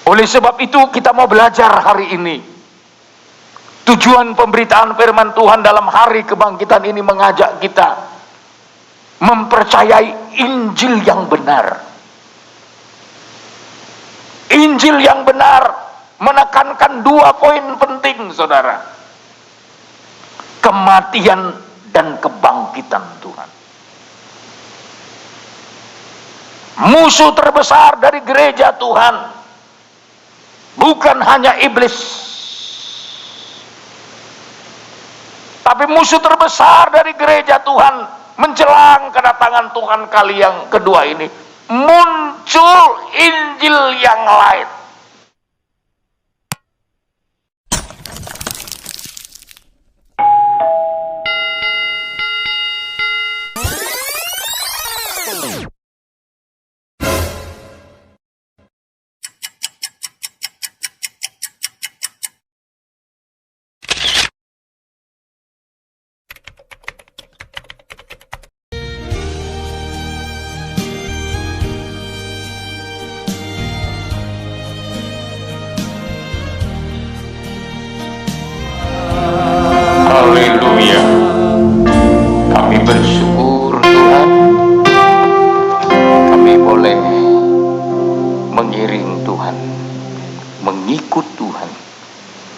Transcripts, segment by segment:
Oleh sebab itu kita mau belajar hari ini. Tujuan pemberitaan firman Tuhan dalam hari kebangkitan ini mengajak kita mempercayai Injil yang benar. Injil yang benar menekankan dua poin penting, saudara. Kematian dan kebangkitan Tuhan. Musuh terbesar dari gereja Tuhan bukan hanya iblis, tapi musuh terbesar dari gereja Tuhan menjelang kedatangan Tuhan kali yang kedua ini, muncul Injil yang lain. Haleluya. Kami bersyukur Tuhan, kami boleh mengiring Tuhan, mengikut Tuhan,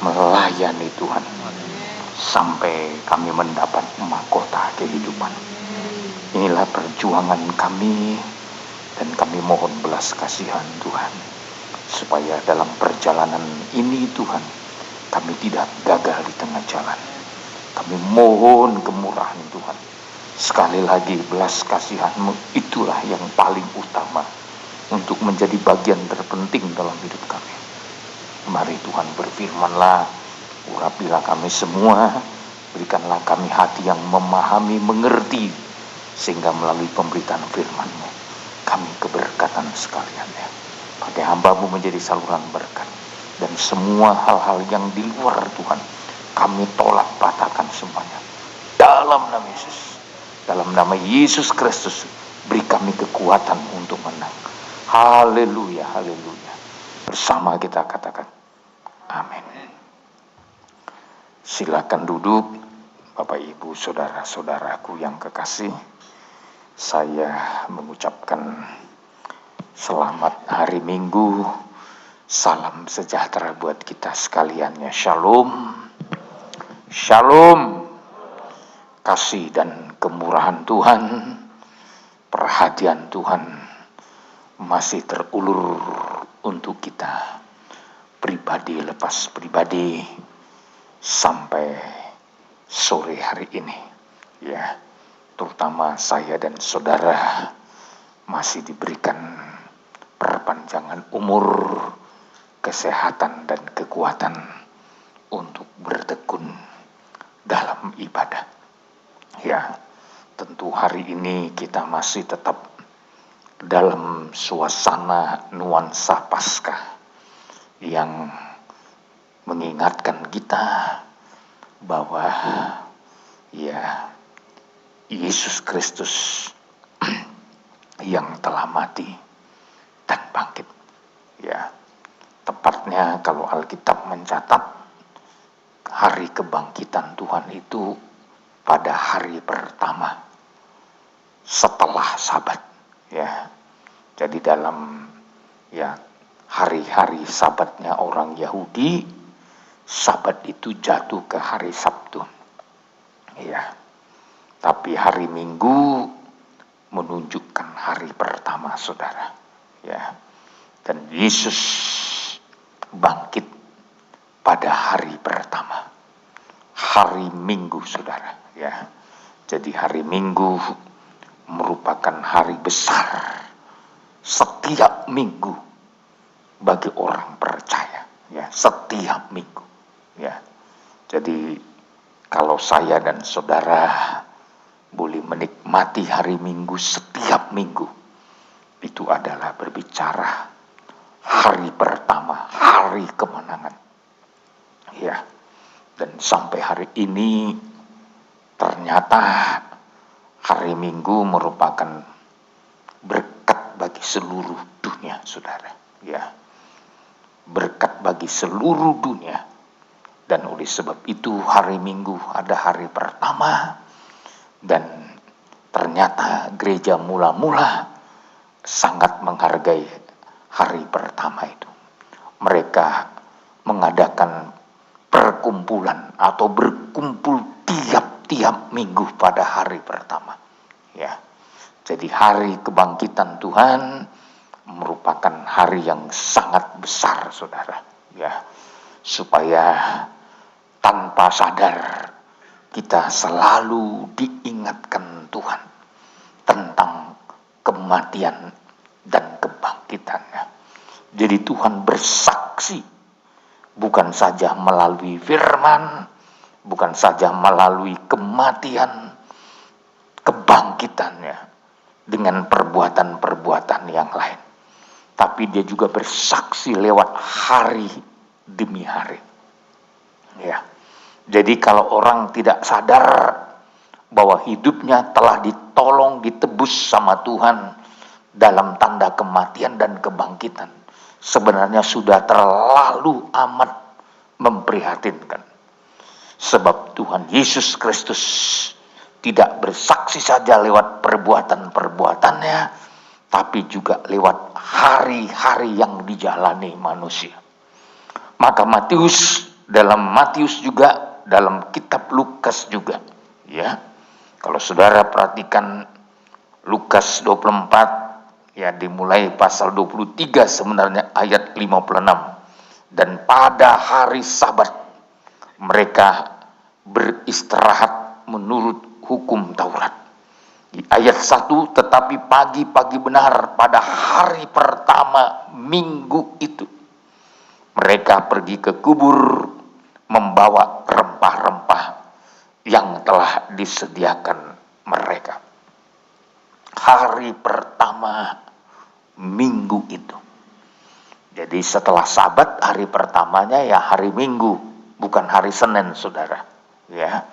melayani Tuhan sampai kami mendapat mahkota kehidupan. Inilah perjuangan kami, dan kami mohon belas kasihan Tuhan, supaya dalam perjalanan ini Tuhan, kami tidak gagal di tengah jalan. Kami mohon kemurahan Tuhan. Sekali lagi belas kasihan-Mu itulah yang paling utama untuk menjadi bagian terpenting dalam hidup kami. Mari Tuhan berfirman-Lah, urapilah kami semua, berikanlah kami hati yang memahami, mengerti, sehingga melalui pemberitaan firman-Mu kami keberkatan sekalian ya. Pakai hamba-Mu menjadi saluran berkat, dan semua hal-hal yang di luar Tuhan kami tolak patahkan semuanya dalam nama Yesus. Dalam nama Yesus Kristus, beri kami kekuatan untuk menang. Haleluya, haleluya. Bersama kita katakan amin. Silakan duduk Bapak Ibu saudara-saudaraku yang kekasih. Saya mengucapkan selamat hari Minggu. Salam sejahtera buat kita sekalian ya. Shalom. Shalom. Kasih dan kemurahan Tuhan, perhatian Tuhan masih terulur untuk kita pribadi lepas pribadi sampai sore hari ini ya. Terutama saya dan saudara masih diberikan perpanjangan umur, kesehatan dan kekuatan untuk bertekun dalam ibadah. Ya, tentu hari ini kita masih tetap dalam suasana nuansa Paskah yang mengingatkan kita bahwa ya Yesus Kristus yang telah mati dan bangkit. Ya, tepatnya kalau Alkitab mencatat hari kebangkitan Tuhan itu pada hari pertama setelah Sabat ya. Jadi dalam ya hari-hari Sabatnya orang Yahudi, Sabat itu jatuh ke hari Sabtu ya. Tapi hari Minggu menunjukkan hari pertama saudara ya. Dan Yesus bangkit pada hari pertama, hari Minggu saudara ya. Jadi hari Minggu merupakan hari besar setiap minggu bagi orang percaya ya, setiap minggu ya. Jadi kalau saya dan saudara boleh menikmati hari Minggu setiap minggu, itu adalah berbicara hari pertama, hari kemenangan ya. Dan sampai hari ini ternyata hari Minggu merupakan berkat bagi seluruh dunia saudara ya. bagi seluruh dunia. Dan oleh sebab itu hari Minggu ada hari pertama, dan ternyata gereja mula-mula sangat menghargai hari pertama itu. Mereka mengadakan perkumpulan atau berkumpul tiap-tiap minggu pada hari pertama. Ya. Jadi hari kebangkitan Tuhan merupakan hari yang sangat besar, saudara. Ya. Supaya tanpa sadar kita selalu diingatkan Tuhan tentang kematian dan kebangkitannya. Jadi Tuhan bersaksi bukan saja melalui firman, bukan saja melalui kematian, kebangkitannya dengan perbuatan-perbuatan yang lain, tapi dia juga bersaksi lewat hari demi hari. Ya. Jadi kalau orang tidak sadar bahwa hidupnya telah ditolong, ditebus sama Tuhan dalam tanda kematian dan kebangkitan, sebenarnya sudah terlalu amat memprihatinkan. Sebab Tuhan Yesus Kristus tidak bersaksi saja lewat perbuatan-perbuatannya, tapi juga lewat hari-hari yang dijalani manusia. Maka dalam Matius juga, dalam kitab Lukas juga, ya. Kalau saudara perhatikan Lukas 24, ya, dimulai pasal 23 sebenarnya ayat 56. Dan pada hari Sabat mereka beristirahat menurut hukum Taurat. Di ayat 1, tetapi pagi-pagi benar pada hari pertama minggu itu, mereka pergi ke kubur membawa rempah-rempah yang telah disediakan mereka. Hari pertama minggu itu. Jadi setelah Sabat, hari pertamanya ya hari Minggu, bukan hari Senin, saudara. Ya,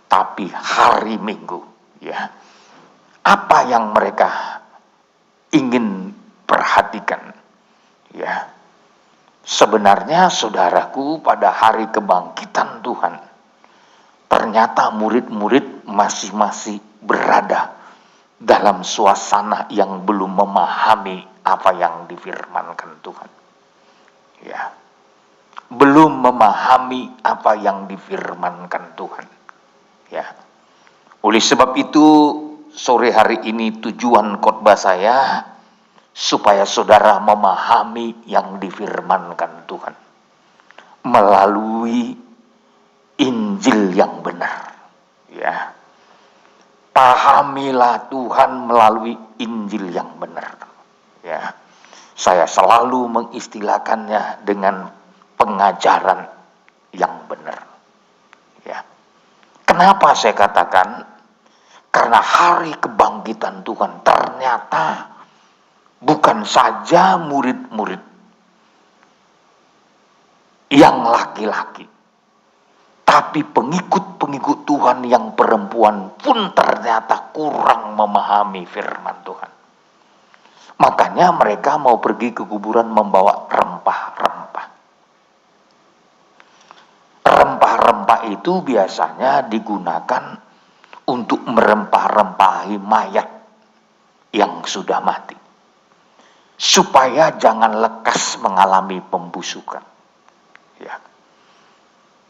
tapi hari Minggu. Ya, apa yang mereka ingin perhatikan? Ya, sebenarnya saudaraku, pada hari kebangkitan Tuhan, ternyata murid-murid masih berada dalam suasana yang belum memahami apa yang difirmankan Tuhan. Ya, belum memahami apa yang difirmankan Tuhan. Ya, oleh sebab itu sore hari ini tujuan khotbah saya supaya saudara memahami yang difirmankan Tuhan melalui Injil yang benar. Ya, pahamilah Tuhan melalui Injil yang benar. Ya, saya selalu mengistilahkannya dengan pengajaran yang benar. Ya, kenapa saya katakan? Karena hari kebangkitan Tuhan ternyata bukan saja murid-murid yang laki-laki, tapi pengikut-pengikut Tuhan yang perempuan pun ternyata kurang memahami firman Tuhan. Makanya mereka mau pergi ke kuburan membawa rempah-rempah. Rempah-rempah itu biasanya digunakan untuk merempah-rempahi mayat yang sudah mati, supaya jangan lekas mengalami pembusukan. Ya.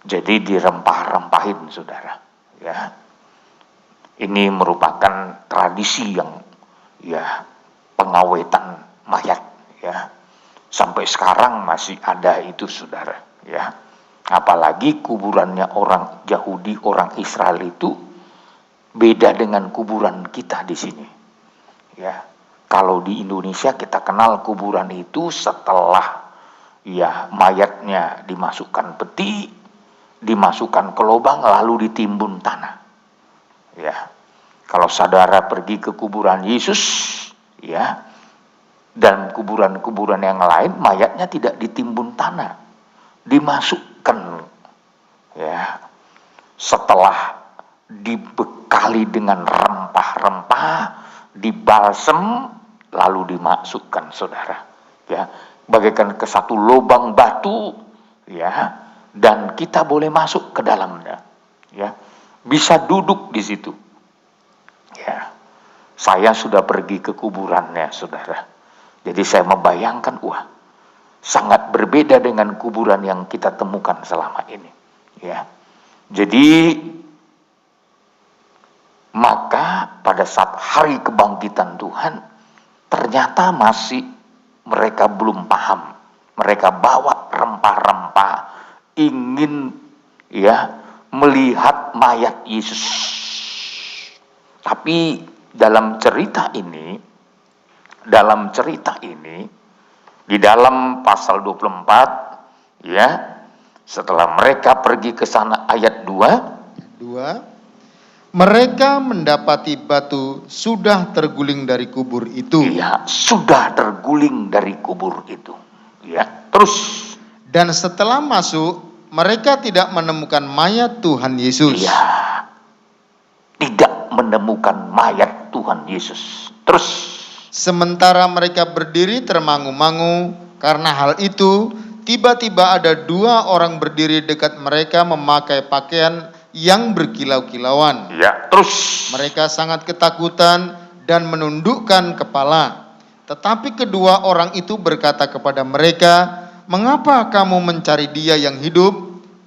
Jadi dirempah-rempahin, saudara. Ya. Ini merupakan tradisi yang, ya, pengawetan mayat. Ya. Sampai sekarang masih ada itu, saudara. Ya. Apalagi kuburannya orang Yahudi, orang Israel itu beda dengan kuburan kita di sini. Ya. Kalau di Indonesia kita kenal kuburan itu setelah, ya, mayatnya dimasukkan peti, dimasukkan ke lubang lalu ditimbun tanah. Ya. Kalau saudara pergi ke kuburan Yesus, ya, dan kuburan-kuburan yang lain, mayatnya tidak ditimbun tanah, dimasukkan, ya, setelah dibekali dengan rempah-rempah, dibalsem, lalu dimasukkan, saudara. Ya, bagaikan ke satu lubang batu ya, dan kita boleh masuk ke dalamnya, ya, bisa duduk di situ, ya. Saya sudah pergi ke kuburannya, saudara. Jadi saya membayangkan, wah, sangat berbeda dengan kuburan yang kita temukan selama ini, ya. Jadi maka pada saat hari kebangkitan Tuhan, ternyata masih mereka belum paham. Mereka bawa rempah-rempah, ingin, ya, melihat mayat Yesus. Tapi dalam cerita ini, di dalam pasal 24, ya, setelah mereka pergi ke sana, ayat 2, mereka mendapati batu sudah terguling dari kubur itu. Iya, sudah terguling dari kubur itu. Ya, terus. Dan setelah masuk, mereka tidak menemukan mayat Tuhan Yesus. Iya, tidak menemukan mayat Tuhan Yesus. Terus. Sementara mereka berdiri termangu-mangu karena hal itu, tiba-tiba ada 2 orang berdiri dekat mereka memakai pakaian yang berkilau-kilauan. Ya, terus. Mereka sangat ketakutan dan menundukkan kepala. Tetapi kedua orang itu berkata kepada mereka, "Mengapa kamu mencari Dia yang hidup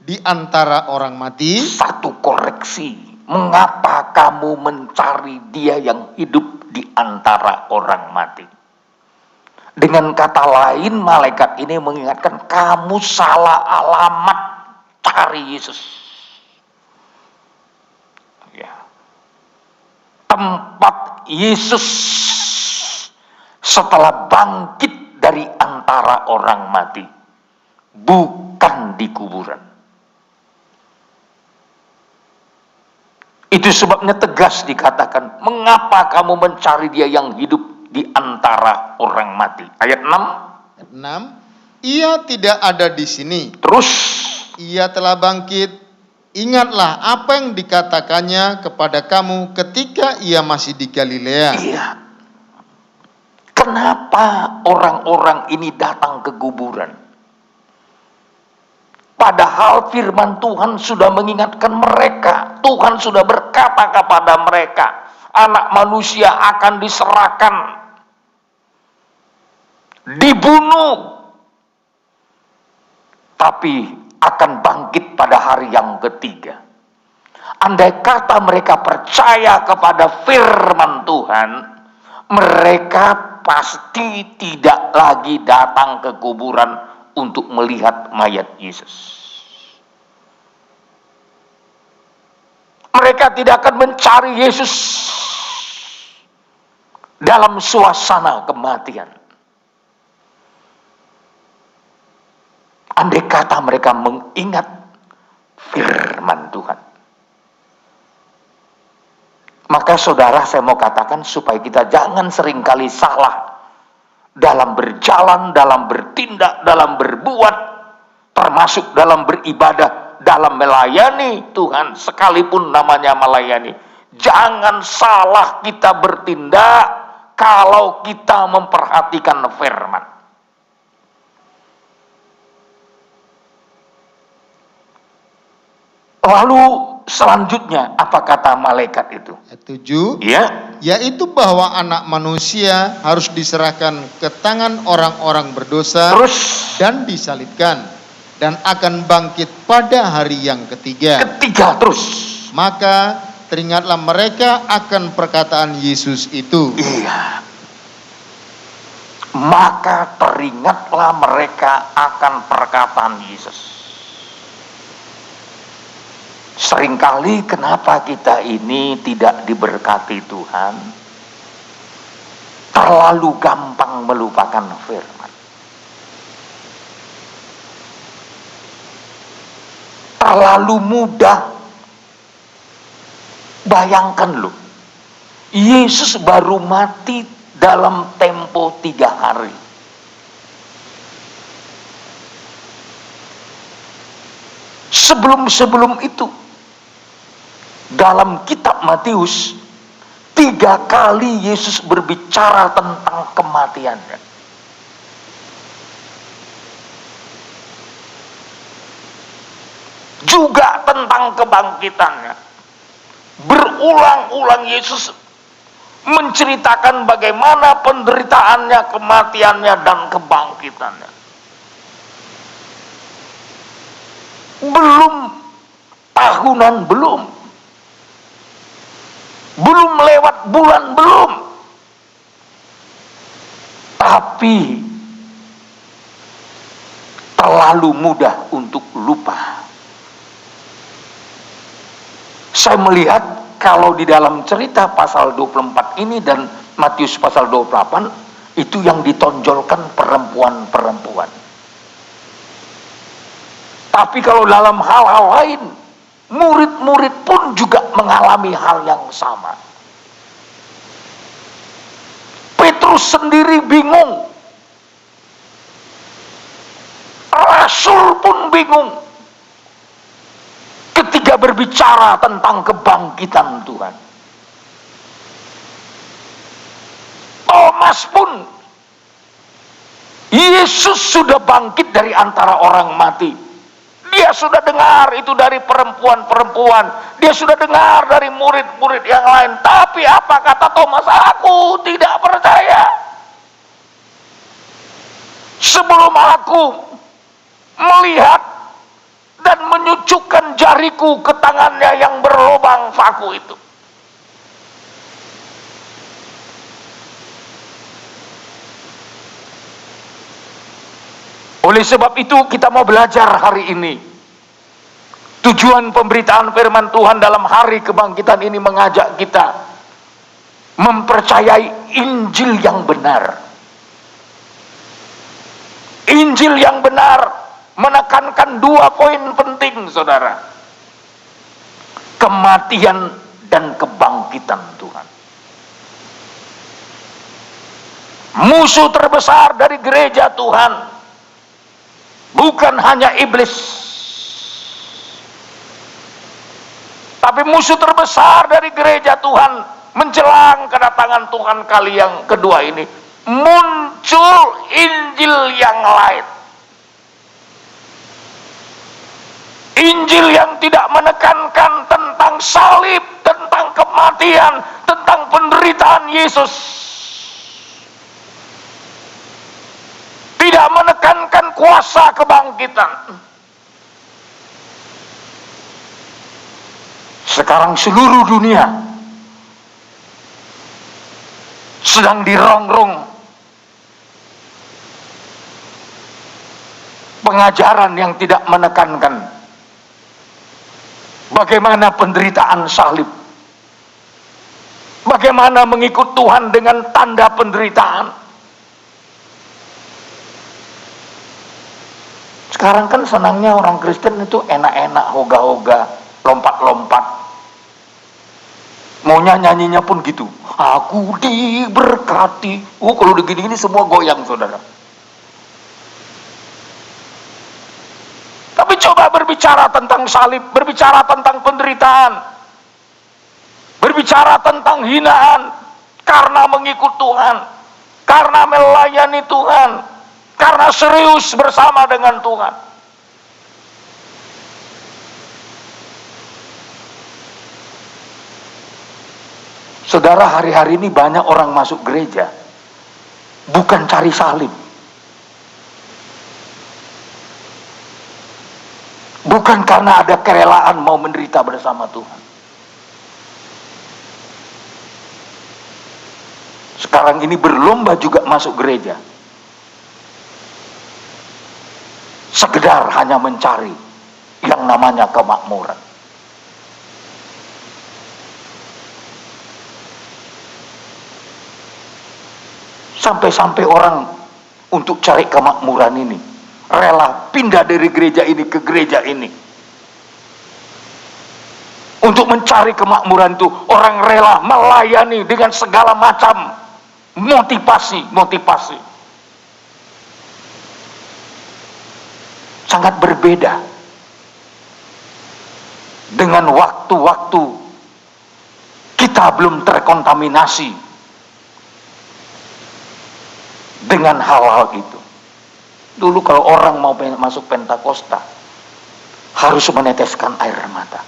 di antara orang mati?" Satu koreksi. Mengapa kamu mencari Dia yang hidup di antara orang mati? Dengan kata lain, malaikat ini mengingatkan, kamu salah alamat cari Yesus. Ya. Tempat Yesus setelah bangkit dari antara orang mati bukan di kuburan. Itu sebabnya tegas dikatakan, mengapa kamu mencari Dia yang hidup di antara orang mati? Ayat 6, Ia tidak ada di sini. Terus, Ia telah bangkit. Ingatlah apa yang dikatakannya kepada kamu ketika Ia masih di Galilea. Iya. Kenapa orang-orang ini datang ke kuburan? Padahal firman Tuhan sudah mengingatkan mereka. Tuhan sudah berkata kepada mereka, Anak Manusia akan diserahkan, dibunuh, tapi akan bangkit pada hari yang ketiga. Andai kata mereka percaya kepada firman Tuhan, mereka pasti tidak lagi datang ke kuburan untuk melihat mayat Yesus. Mereka tidak akan mencari Yesus dalam suasana kematian. Andai kata mereka mengingat firman Tuhan. Maka saudara, saya mau katakan supaya kita jangan seringkali salah dalam berjalan, dalam bertindak, dalam berbuat, termasuk dalam beribadah, dalam melayani Tuhan, sekalipun namanya melayani. Jangan salah kita bertindak kalau kita memperhatikan firman. Lalu selanjutnya apa kata malaikat itu? Ayat 7, Ya, yaitu bahwa Anak Manusia harus diserahkan ke tangan orang-orang berdosa, terus dan disalibkan, dan akan bangkit pada hari yang ketiga. terus. Maka teringatlah mereka akan perkataan Yesus itu. Iya. Maka teringatlah mereka akan perkataan Yesus. Seringkali kenapa kita ini tidak diberkati Tuhan? Terlalu gampang melupakan firman. Terlalu mudah. Bayangkan loh, Yesus baru mati dalam tempo 3 hari. Sebelum itu, dalam kitab Matius, 3 kali Yesus berbicara tentang kematiannya. juga tentang kebangkitannya. Berulang-ulang Yesus menceritakan bagaimana penderitaannya, kematiannya, dan kebangkitannya. Belum tahunan, belum lewat bulan, belum, tapi terlalu mudah untuk lupa. Saya melihat kalau di dalam cerita pasal 24 ini dan Matius pasal 28 itu yang ditonjolkan perempuan-perempuan. Tapi kalau dalam hal-hal lain, murid-murid pun juga mengalami hal yang sama. Petrus sendiri bingung. Rasul pun bingung ketika berbicara tentang kebangkitan Tuhan. Thomas pun, Yesus sudah bangkit dari antara orang mati. Dia sudah dengar itu dari perempuan-perempuan. Dia sudah dengar dari murid-murid yang lain. Tapi apa kata Thomas? Aku tidak percaya sebelum aku melihat dan menyucukkan jariku ke tangannya yang berlubang paku itu. Oleh sebab itu kita mau belajar hari ini. Tujuan pemberitaan firman Tuhan dalam hari kebangkitan ini mengajak kita mempercayai Injil yang benar. Injil yang benar menekankan dua poin penting, saudara. Kematian dan kebangkitan Tuhan. Musuh terbesar dari gereja Tuhan bukan hanya iblis, tapi musuh terbesar dari gereja Tuhan menjelang kedatangan Tuhan kali yang kedua ini, muncul Injil yang lain. Injil yang tidak menekankan tentang salib, tentang kematian, tentang penderitaan Yesus. Tidak menekankan kuasa kebangkitan. Sekarang seluruh dunia sedang dirongrong pengajaran yang tidak menekankan bagaimana penderitaan salib, bagaimana mengikut Tuhan dengan tanda penderitaan. Sekarang kan senangnya orang Kristen itu enak-enak, hoga-hoga, lompat-lompat. Maunya nyanyinya pun gitu. Aku diberkati. Kalau begini-gini semua goyang, saudara. Tapi coba berbicara tentang salib, berbicara tentang penderitaan, berbicara tentang hinaan karena mengikut Tuhan, karena melayani Tuhan, karena serius bersama dengan Tuhan. Saudara, hari-hari ini banyak orang masuk gereja bukan cari salib, bukan karena ada kerelaan mau menderita bersama Tuhan. Sekarang ini berlomba juga masuk gereja sekedar hanya mencari yang namanya kemakmuran. Sampai-sampai orang untuk cari kemakmuran ini rela pindah dari gereja ini ke gereja ini. Untuk mencari kemakmuran itu orang rela melayani dengan segala macam motivasi. Sangat berbeda dengan waktu-waktu kita belum terkontaminasi dengan hal-hal itu. Dulu kalau orang mau masuk Pentakosta harus meneteskan air mata.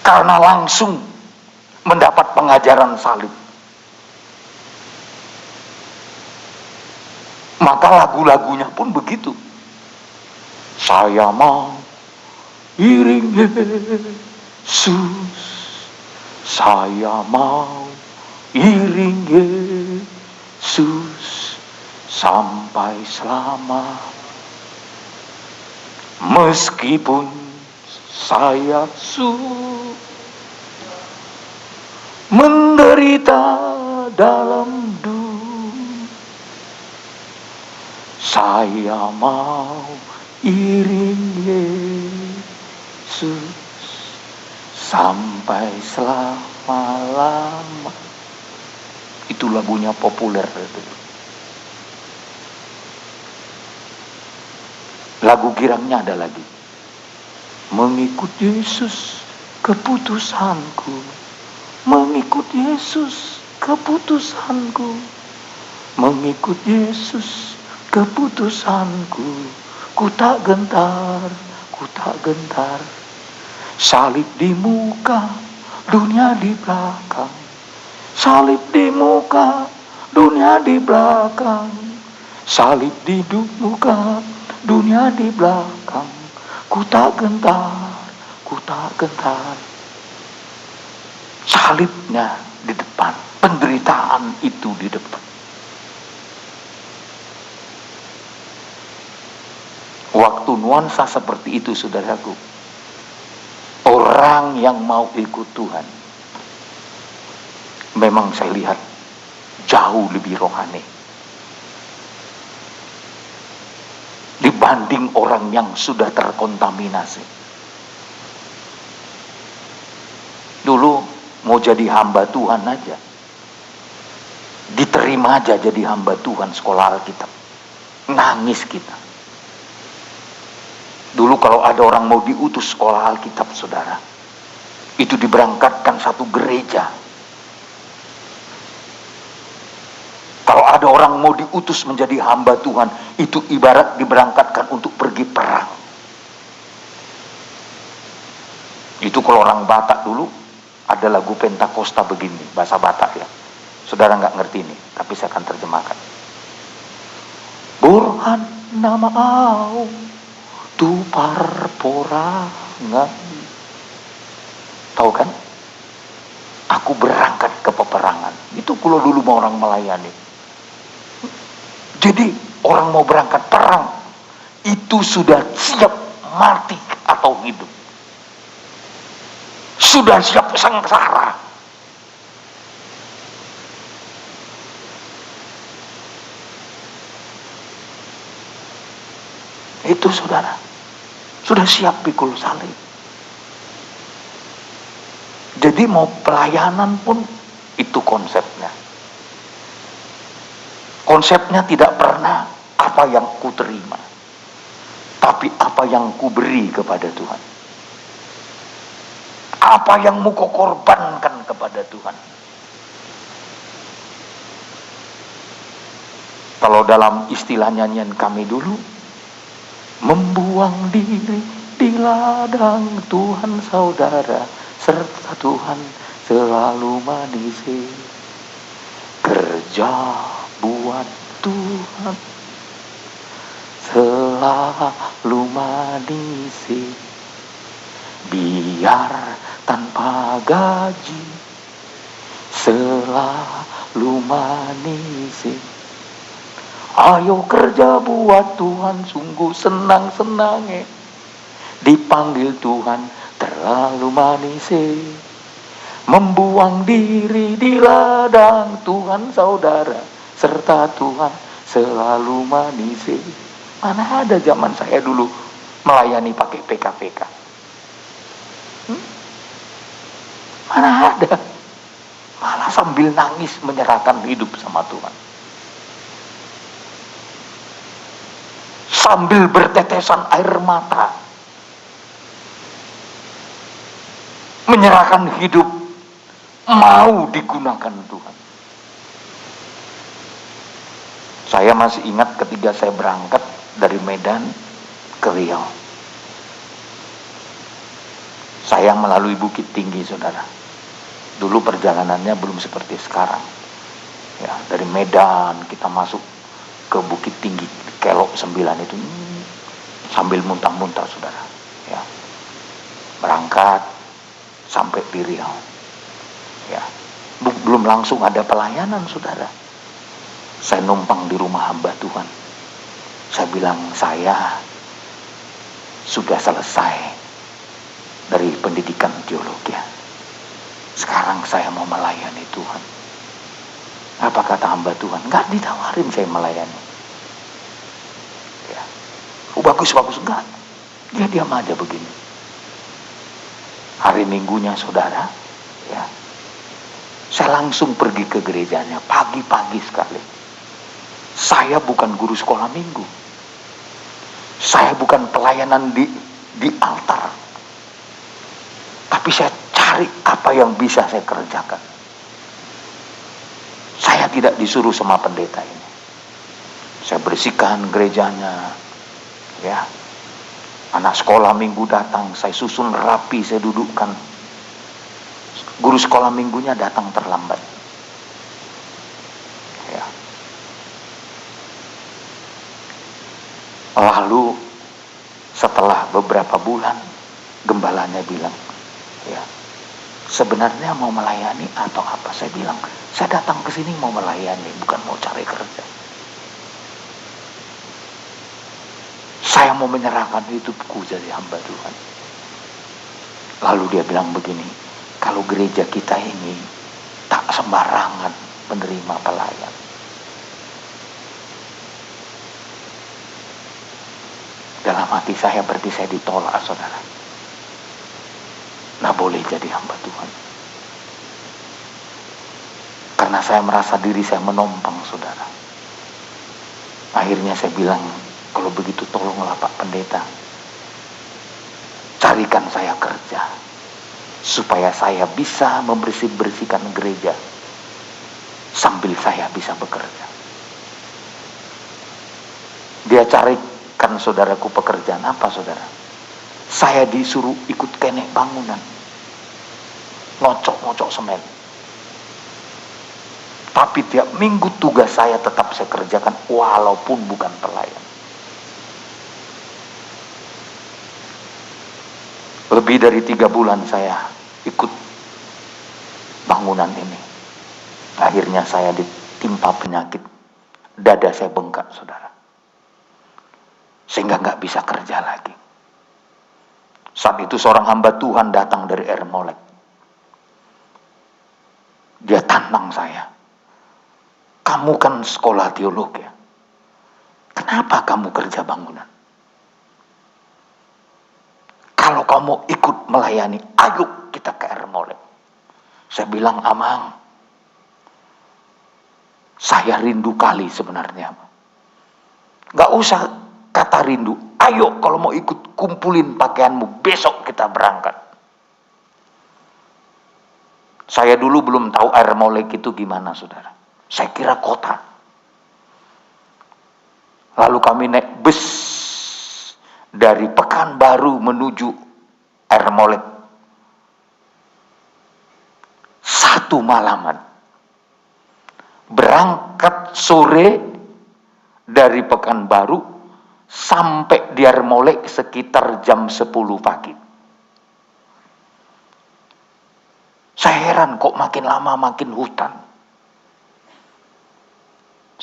Karena langsung mendapat pengajaran salib. Maka lagu-lagunya pun begitu. Saya mau iring Yesus, saya mau iring Yesus sampai selamat. Meskipun saya menderita dalam dunia, saya mau iring Yesus sampai selama-lama. Itu lagunya populer dulu. Lagu girangnya ada lagi. Mengikut Yesus keputusanku, mengikut Yesus keputusanku, mengikut Yesus keputusanku. Ku tak gentar, ku tak gentar. Salib di muka, dunia di belakang. Salib di muka, dunia di belakang. Salib di muka, dunia di belakang. Ku tak gentar, ku tak gentar. Salibnya di depan, penderitaan itu di depan. Waktu nuansa seperti itu, saudaraku, orang yang mau ikut Tuhan, memang saya lihat jauh lebih rohani dibanding orang yang sudah terkontaminasi. Dulu mau jadi hamba Tuhan aja, diterima aja jadi hamba Tuhan sekolah Alkitab, nangis kita. Dulu kalau ada orang mau diutus sekolah Alkitab, saudara, itu diberangkatkan satu gereja. Kalau ada orang mau diutus menjadi hamba Tuhan, itu ibarat diberangkatkan untuk pergi perang. Itu kalau orang Batak dulu, ada lagu Pentakosta begini, bahasa Batak ya. Saudara nggak ngerti ini, tapi saya akan terjemahkan. Burhan nama au tu parporangan. Tahu kan? Aku berangkat ke peperangan. Itu kalau dulu mau orang melayani. Jadi orang mau berangkat perang, itu sudah siap mati atau hidup. Sudah siap sengsara. Itu saudara, sudah siap pikul salib. Jadi mau pelayanan pun itu konsepnya. Konsepnya tidak pernah apa yang ku terima, tapi apa yang ku beri kepada Tuhan. Apa yang mau kau korbankan kepada Tuhan. Kalau dalam istilah nyanyian kami dulu, membuang diri di ladang Tuhan saudara, serta Tuhan selalu manisi. Kerja buat Tuhan selalu manisi, biar tanpa gaji selalu manisi. Ayo kerja buat Tuhan, sungguh senang-senangnya dipanggil Tuhan terlalu manisi. Membuang diri di ladang Tuhan saudara, serta Tuhan selalu manisi. Mana ada zaman saya dulu melayani pakai PKPK? Mana ada? Malah sambil nangis menyerahkan hidup sama Tuhan. Sambil bertetesan air mata menyerahkan hidup, mau digunakan Tuhan. Saya masih ingat ketika saya berangkat dari Medan ke Riau. Saya melalui Bukit Tinggi, saudara. Dulu perjalanannya belum seperti sekarang. Ya, dari Medan kita masuk ke Bukit Tinggi, Kelok 9 itu, sambil muntah-muntah, saudara. Ya, berangkat sampai di Riau. Ya, belum langsung ada pelayanan, saudara. Saya numpang di rumah hamba Tuhan. Saya bilang, saya sudah selesai dari pendidikan teologi. Sekarang saya mau melayani Tuhan. Apa kata hamba Tuhan? Enggak ditawarin saya melayani. Ya. Bagus, enggak. Dia diam aja begini. Hari Minggunya, saudara, ya, saya langsung pergi ke gerejanya, pagi-pagi sekali. Saya bukan guru sekolah minggu. Saya bukan pelayanan di altar. Tapi saya cari apa yang bisa saya kerjakan. Saya tidak disuruh sama pendeta ini. Saya bersihkan gerejanya. Ya. Anak sekolah minggu datang, saya susun rapi, saya dudukkan. Guru sekolah minggunya datang terlambat. Ya. Lalu setelah beberapa bulan, gembalanya bilang, ya, sebenarnya mau melayani atau apa? Saya bilang, saya datang ke sini mau melayani, bukan mau cari kerja. Saya mau menyerahkan hidupku jadi hamba Tuhan. Lalu dia bilang begini, kalau gereja kita ini tak sembarangan menerima pelayan. Dalam hati saya berarti saya ditolak, saudara. Nah, boleh jadi hamba Tuhan. Karena saya merasa diri saya menompang, saudara. Akhirnya saya bilang, kalau begitu tolonglah Pak Pendeta, carikan saya kerja, supaya saya bisa membersihkan gereja, sambil saya bisa bekerja. Dia carikan saudaraku pekerjaan apa, saudara? Saya disuruh ikut kenek bangunan, ngocok semen. Tapi tiap minggu tugas saya tetap saya kerjakan walaupun bukan pelayan. Lebih dari 3 bulan saya ikut bangunan ini. Akhirnya saya ditimpa penyakit, dada saya bengkak, saudara. Sehingga nggak bisa kerja lagi. Saat itu seorang hamba Tuhan datang dari Ermolek. Dia tantang saya. Kamu kan sekolah teologi, ya? Kenapa kamu kerja bangunan? Kalau kamu ikut melayani, ayo kita ke Ermolek. Saya bilang, Amang, saya rindu kali sebenarnya. Gak usah kata rindu. Ayo kalau mau ikut, kumpulin pakaianmu, besok kita berangkat. Saya dulu belum tahu Ermolek itu gimana, saudara. Saya kira kota. Lalu kami naik bus dari Pekanbaru menuju Ermolek. 1 malaman. Berangkat sore dari Pekanbaru sampai di Ermolek sekitar jam 10 pagi. Saya heran kok makin lama makin hutan.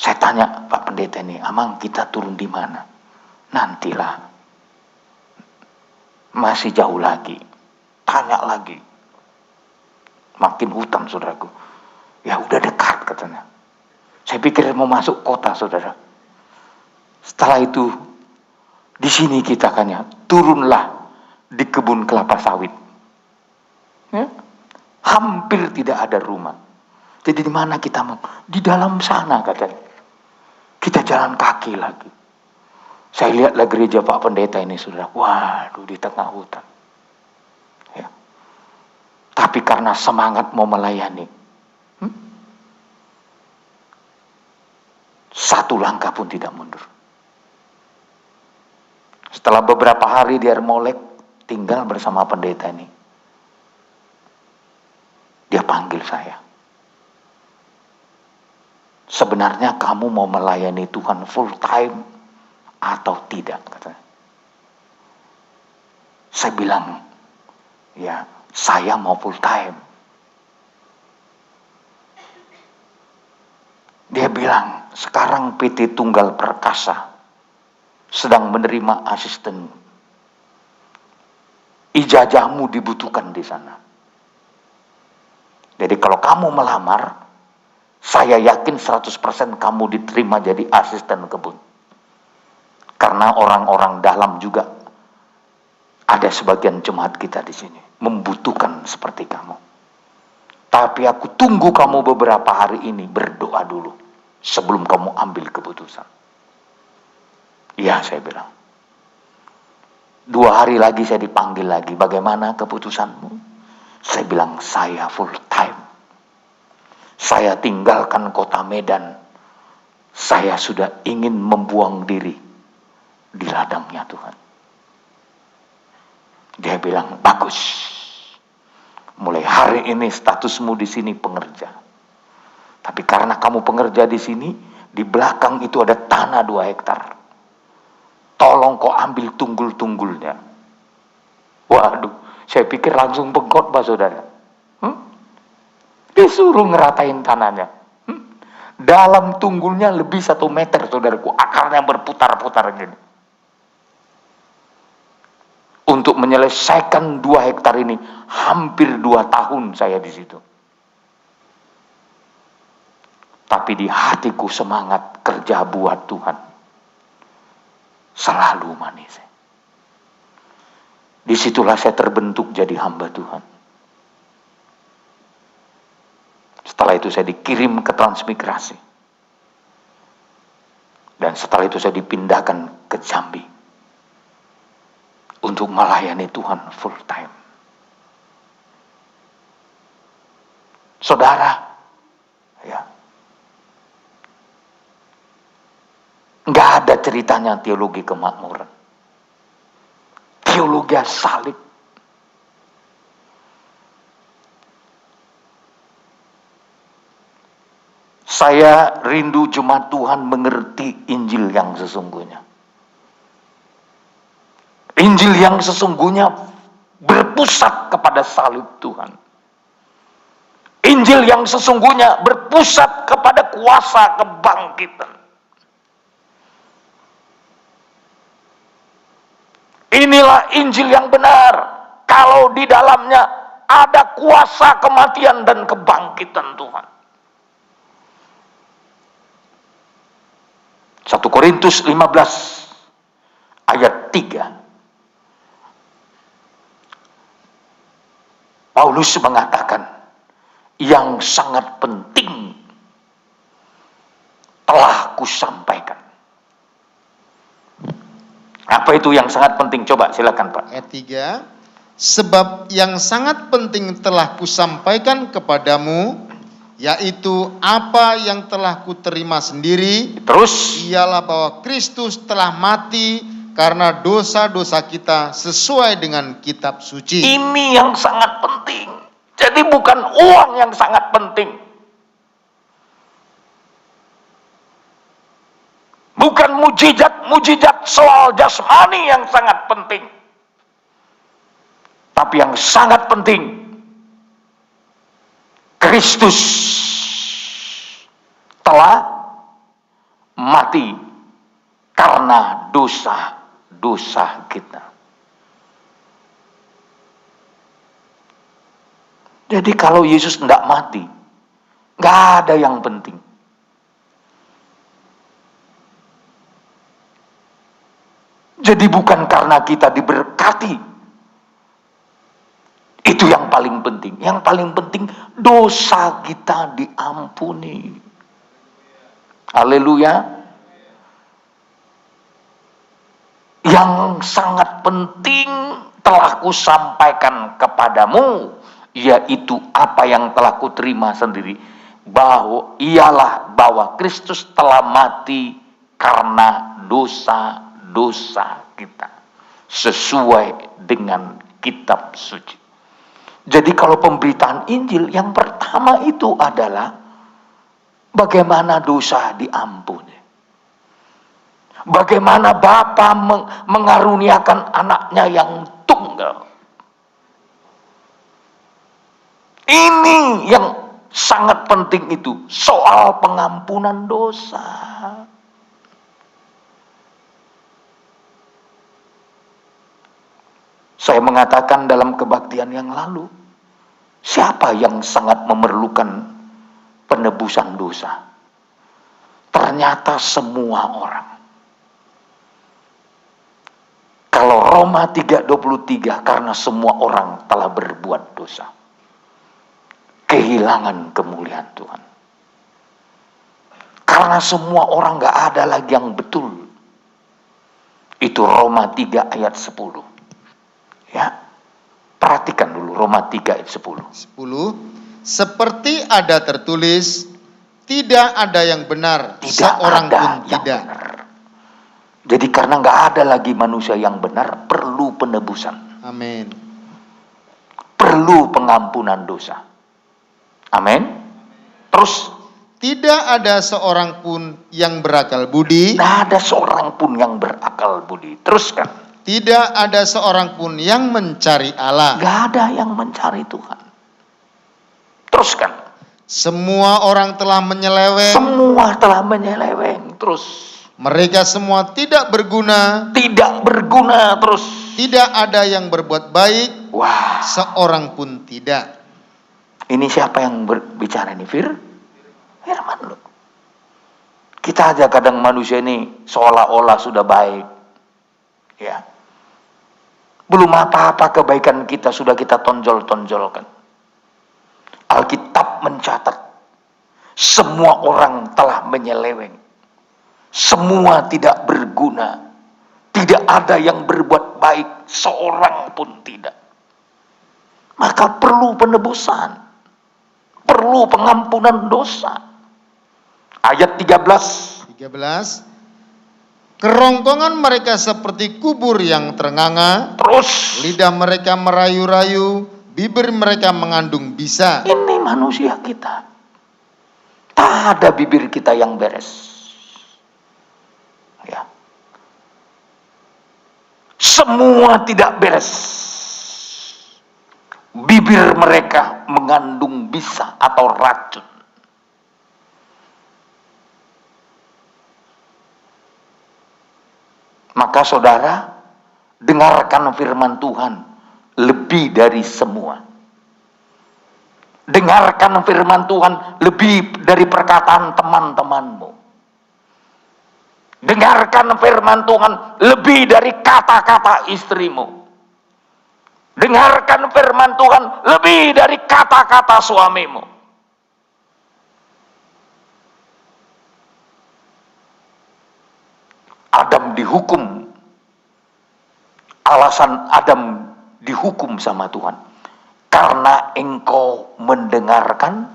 Saya tanya Pak Pendeta ini, Amang kita turun di mana? Nantilah. Masih jauh lagi. Tanya lagi. Makin hutan, saudaraku. Ya udah dekat katanya. Saya pikir mau masuk kota, saudara. Setelah itu, di sini kita kan ya, turunlah di kebun kelapa sawit. Ya? Hampir tidak ada rumah. Jadi di mana kita mau? Di dalam sana katanya. Kita jalan kaki lagi. Saya lihatlah gereja Pak Pendeta ini, saudara. Waduh, di tengah hutan. Ya. Tapi karena semangat mau melayani, Satu langkah pun tidak mundur. Setelah beberapa hari di Ermolek, tinggal bersama pendeta ini. Dia panggil saya. Sebenarnya kamu mau melayani Tuhan full time atau tidak? Katanya. Saya bilang, ya saya mau full time. Dia bilang, sekarang PT Tunggal Perkasa sedang menerima asisten. Ijazahmu dibutuhkan di sana. Jadi kalau kamu melamar, saya yakin 100% kamu diterima jadi asisten kebun. Karena orang-orang dalam juga ada sebagian jemaat kita di sini membutuhkan seperti kamu. Tapi aku tunggu kamu beberapa hari ini berdoa dulu sebelum kamu ambil keputusan. Iya, saya bilang. 2 hari lagi saya dipanggil lagi. Bagaimana keputusanmu? Saya bilang, saya full time. Saya tinggalkan kota Medan. Saya sudah ingin membuang diri di ladangnya Tuhan. Dia bilang, bagus. Mulai hari ini statusmu di sini pengerja. Tapi karena kamu pengerja di sini, di belakang itu ada tanah 2 hektar. Tolong kau ambil tunggul-tunggulnya. Waduh, saya pikir langsung pengkhotbah saudara. Disuruh ngeratain tanahnya. Dalam tunggulnya lebih 1 meter saudaraku, akarnya berputar-putar gini. Untuk menyelesaikan 2 hektar ini, hampir 2 tahun saya di situ. Tapi di hatiku semangat kerja buat Tuhan. Selalu manis. Disitulah saya terbentuk jadi hamba Tuhan. Setelah itu saya dikirim ke transmigrasi. Dan setelah itu saya dipindahkan ke Jambi. Untuk melayani Tuhan full time. Saudara, ya, nggak ada ceritanya teologi kemakmuran. Teologi salib. Saya rindu jemaat Tuhan mengerti Injil yang sesungguhnya. Injil yang sesungguhnya berpusat kepada salib Tuhan. Injil yang sesungguhnya berpusat kepada kuasa kebangkitan. Inilah Injil yang benar. Kalau di dalamnya ada kuasa kematian dan kebangkitan Tuhan. 1 Korintus 15 ayat 3. Paulus mengatakan, yang sangat penting telah kusampaikan. Apa itu yang sangat penting? Coba silakan Pak. Ayat 3. Sebab yang sangat penting telah kusampaikan kepadamu, yaitu apa yang telah kuterima sendiri. Terus, ialah bahwa Kristus telah mati karena dosa-dosa kita sesuai dengan kitab suci. ini yang sangat penting. Jadi bukan uang yang sangat penting. Bukan mujizat soal jasmani yang sangat penting. Tapi yang sangat penting, Kristus telah mati karena dosa-dosa kita. Jadi kalau Yesus tidak mati, nggak ada yang penting. Jadi bukan karena kita diberkati, itu yang paling penting. Yang paling penting dosa kita diampuni. Haleluya. Yang sangat penting telah kusampaikan kepadamu, yaitu apa yang telah kuterima sendiri. bahwa Kristus telah mati karena dosa-dosa kita sesuai dengan kitab suci. Jadi kalau pemberitaan Injil yang pertama itu adalah bagaimana dosa diampuni. Bagaimana Bapa mengaruniakan anaknya yang tunggal. Ini yang sangat penting itu, soal pengampunan dosa. Saya mengatakan dalam kebaktian yang lalu, siapa yang sangat memerlukan penebusan dosa? Ternyata semua orang. Kalau Roma 3:23, karena semua orang telah berbuat dosa, kehilangan kemuliaan Tuhan. Karena semua orang gak ada lagi yang betul. Itu Roma 3 ayat 10. Ya, perhatikan dulu Roma 3 ayat 10. 10. Seperti ada tertulis, tidak ada yang benar, seorang pun tidak. Benar. Jadi karena gak ada lagi manusia yang benar, perlu penebusan. Amin. Perlu pengampunan dosa. Amin. Terus, tidak ada seorang pun yang berakal budi. tidak ada seorang pun yang berakal budi. Teruskan. Tidak ada seorang pun yang mencari Allah. Gak ada yang mencari Tuhan. Teruskan. Semua orang telah menyeleweng. Semua telah menyeleweng. Terus. Mereka semua tidak berguna. Tidak berguna. Terus. Tidak ada yang berbuat baik. Wah. Seorang pun tidak. Ini siapa yang berbicara ini? Firman loh. Kita aja kadang manusia ini seolah-olah sudah baik. Ya. Belum apa-apa kebaikan kita sudah kita tonjol-tonjolkan. Alkitab mencatat semua orang telah menyeleweng. Semua tidak berguna. Tidak ada yang berbuat baik, seorang pun tidak. Maka perlu penebusan. Perlu pengampunan dosa. Ayat 13. Kerongkongan mereka seperti kubur yang ternganga. Terus. Lidah mereka merayu-rayu, bibir mereka mengandung bisa. Ini manusia kita. Tak ada bibir kita yang beres. Ya. Semua tidak beres. Bibir mereka mengandung bisa atau racun. Maka saudara, dengarkan firman Tuhan lebih dari semua. Dengarkan firman Tuhan lebih dari perkataan teman-temanmu. Dengarkan firman Tuhan lebih dari kata-kata istrimu. Dengarkan firman Tuhan lebih dari kata-kata suamimu. Adam dihukum. Alasan Adam dihukum sama Tuhan, karena engkau mendengarkan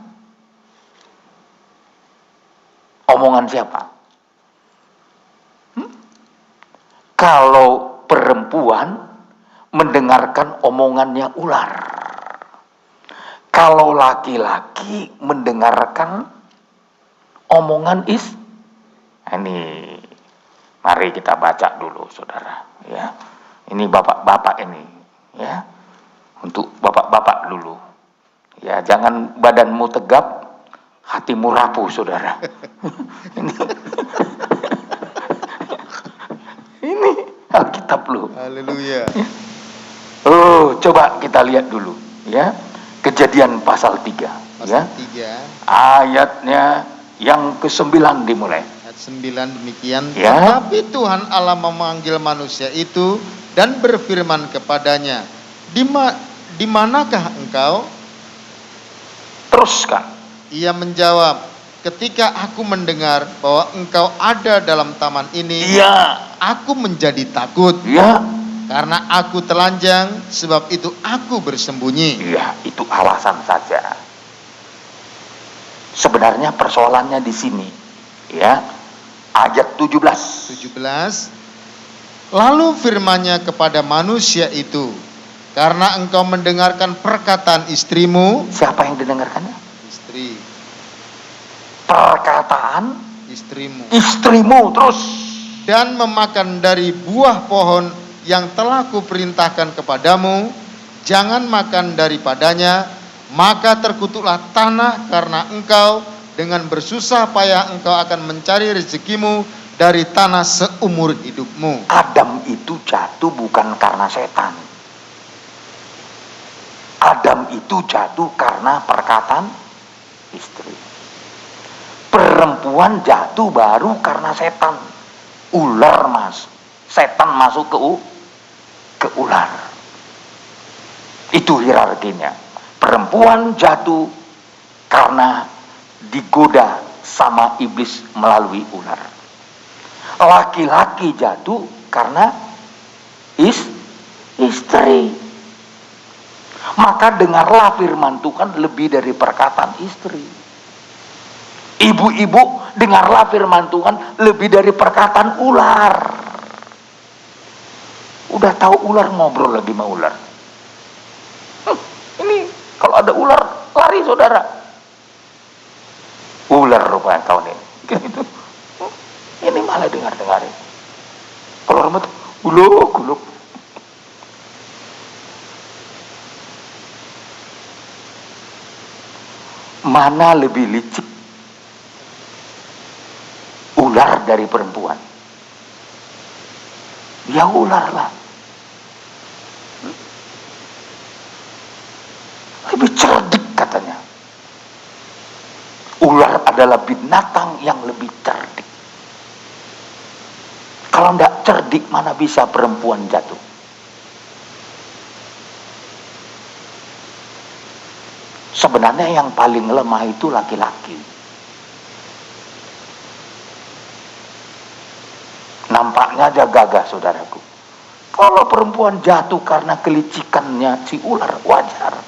omongan siapa? Kalau perempuan mendengarkan omongannya ular. Kalau laki-laki mendengarkan omongan ini, mari kita baca dulu saudara, ya. Ini bapak-bapak ini, ya. Untuk bapak-bapak dulu. Ya, jangan badanmu tegap, hatimu rapuh, saudara. Ini Alkitab loh. Haleluya. Oh, coba kita lihat dulu, ya. Kejadian pasal 3, Pasal ya. 3. Ayatnya yang ke-9 dimulai. Ayat 9 demikian. Ya. Tetapi Tuhan Allah memanggil manusia itu dan berfirman kepadanya, di manakah engkau? Teruskan. Ia menjawab, ketika aku mendengar bahwa engkau ada dalam taman ini, Iya. aku menjadi takut. Ya. Karena aku telanjang, sebab itu aku bersembunyi. Iya, itu alasan saja. Sebenarnya persoalannya di sini, ya. Ayat 17. 17. Lalu firman-Nya kepada manusia itu, karena engkau mendengarkan perkataan istrimu. Siapa yang didengarkannya? Istri. Perkataan istrimu. Terus. Dan memakan dari buah pohon yang telah kuperintahkan kepadamu, jangan makan daripadanya, maka terkutuklah tanah karena engkau, dengan bersusah payah engkau akan mencari rezekimu dari tanah seumur hidupmu. Adam itu jatuh bukan karena setan. Adam itu jatuh karena perkataan istri. Perempuan jatuh baru karena setan. Ular setan masuk ke ular. Itu hierarkinya. Perempuan jatuh karena digoda sama iblis melalui ular. Laki-laki jatuh karena istri. Maka dengarlah firman Tuhan lebih dari perkataan istri. Ibu-ibu, dengarlah firman Tuhan lebih dari perkataan ular. Udah tahu ular, ngobrol lagi sama ular. Ini kalau ada ular, lari saudara. Ular rupanya tahun ini. Gitu. Ini malah dengar-dengarin. Kalau orang itu guluk. Mana lebih licik? Ular dari perempuan. Dia ular lah. Lebih cerdik katanya. Ular adalah binatang yang lebih cerdik. Kalau tidak cerdik, mana bisa perempuan jatuh? Sebenarnya yang paling lemah itu laki-laki. Nampaknya aja gagah, saudaraku. Kalau perempuan jatuh karena kelicikannya si ular, wajar.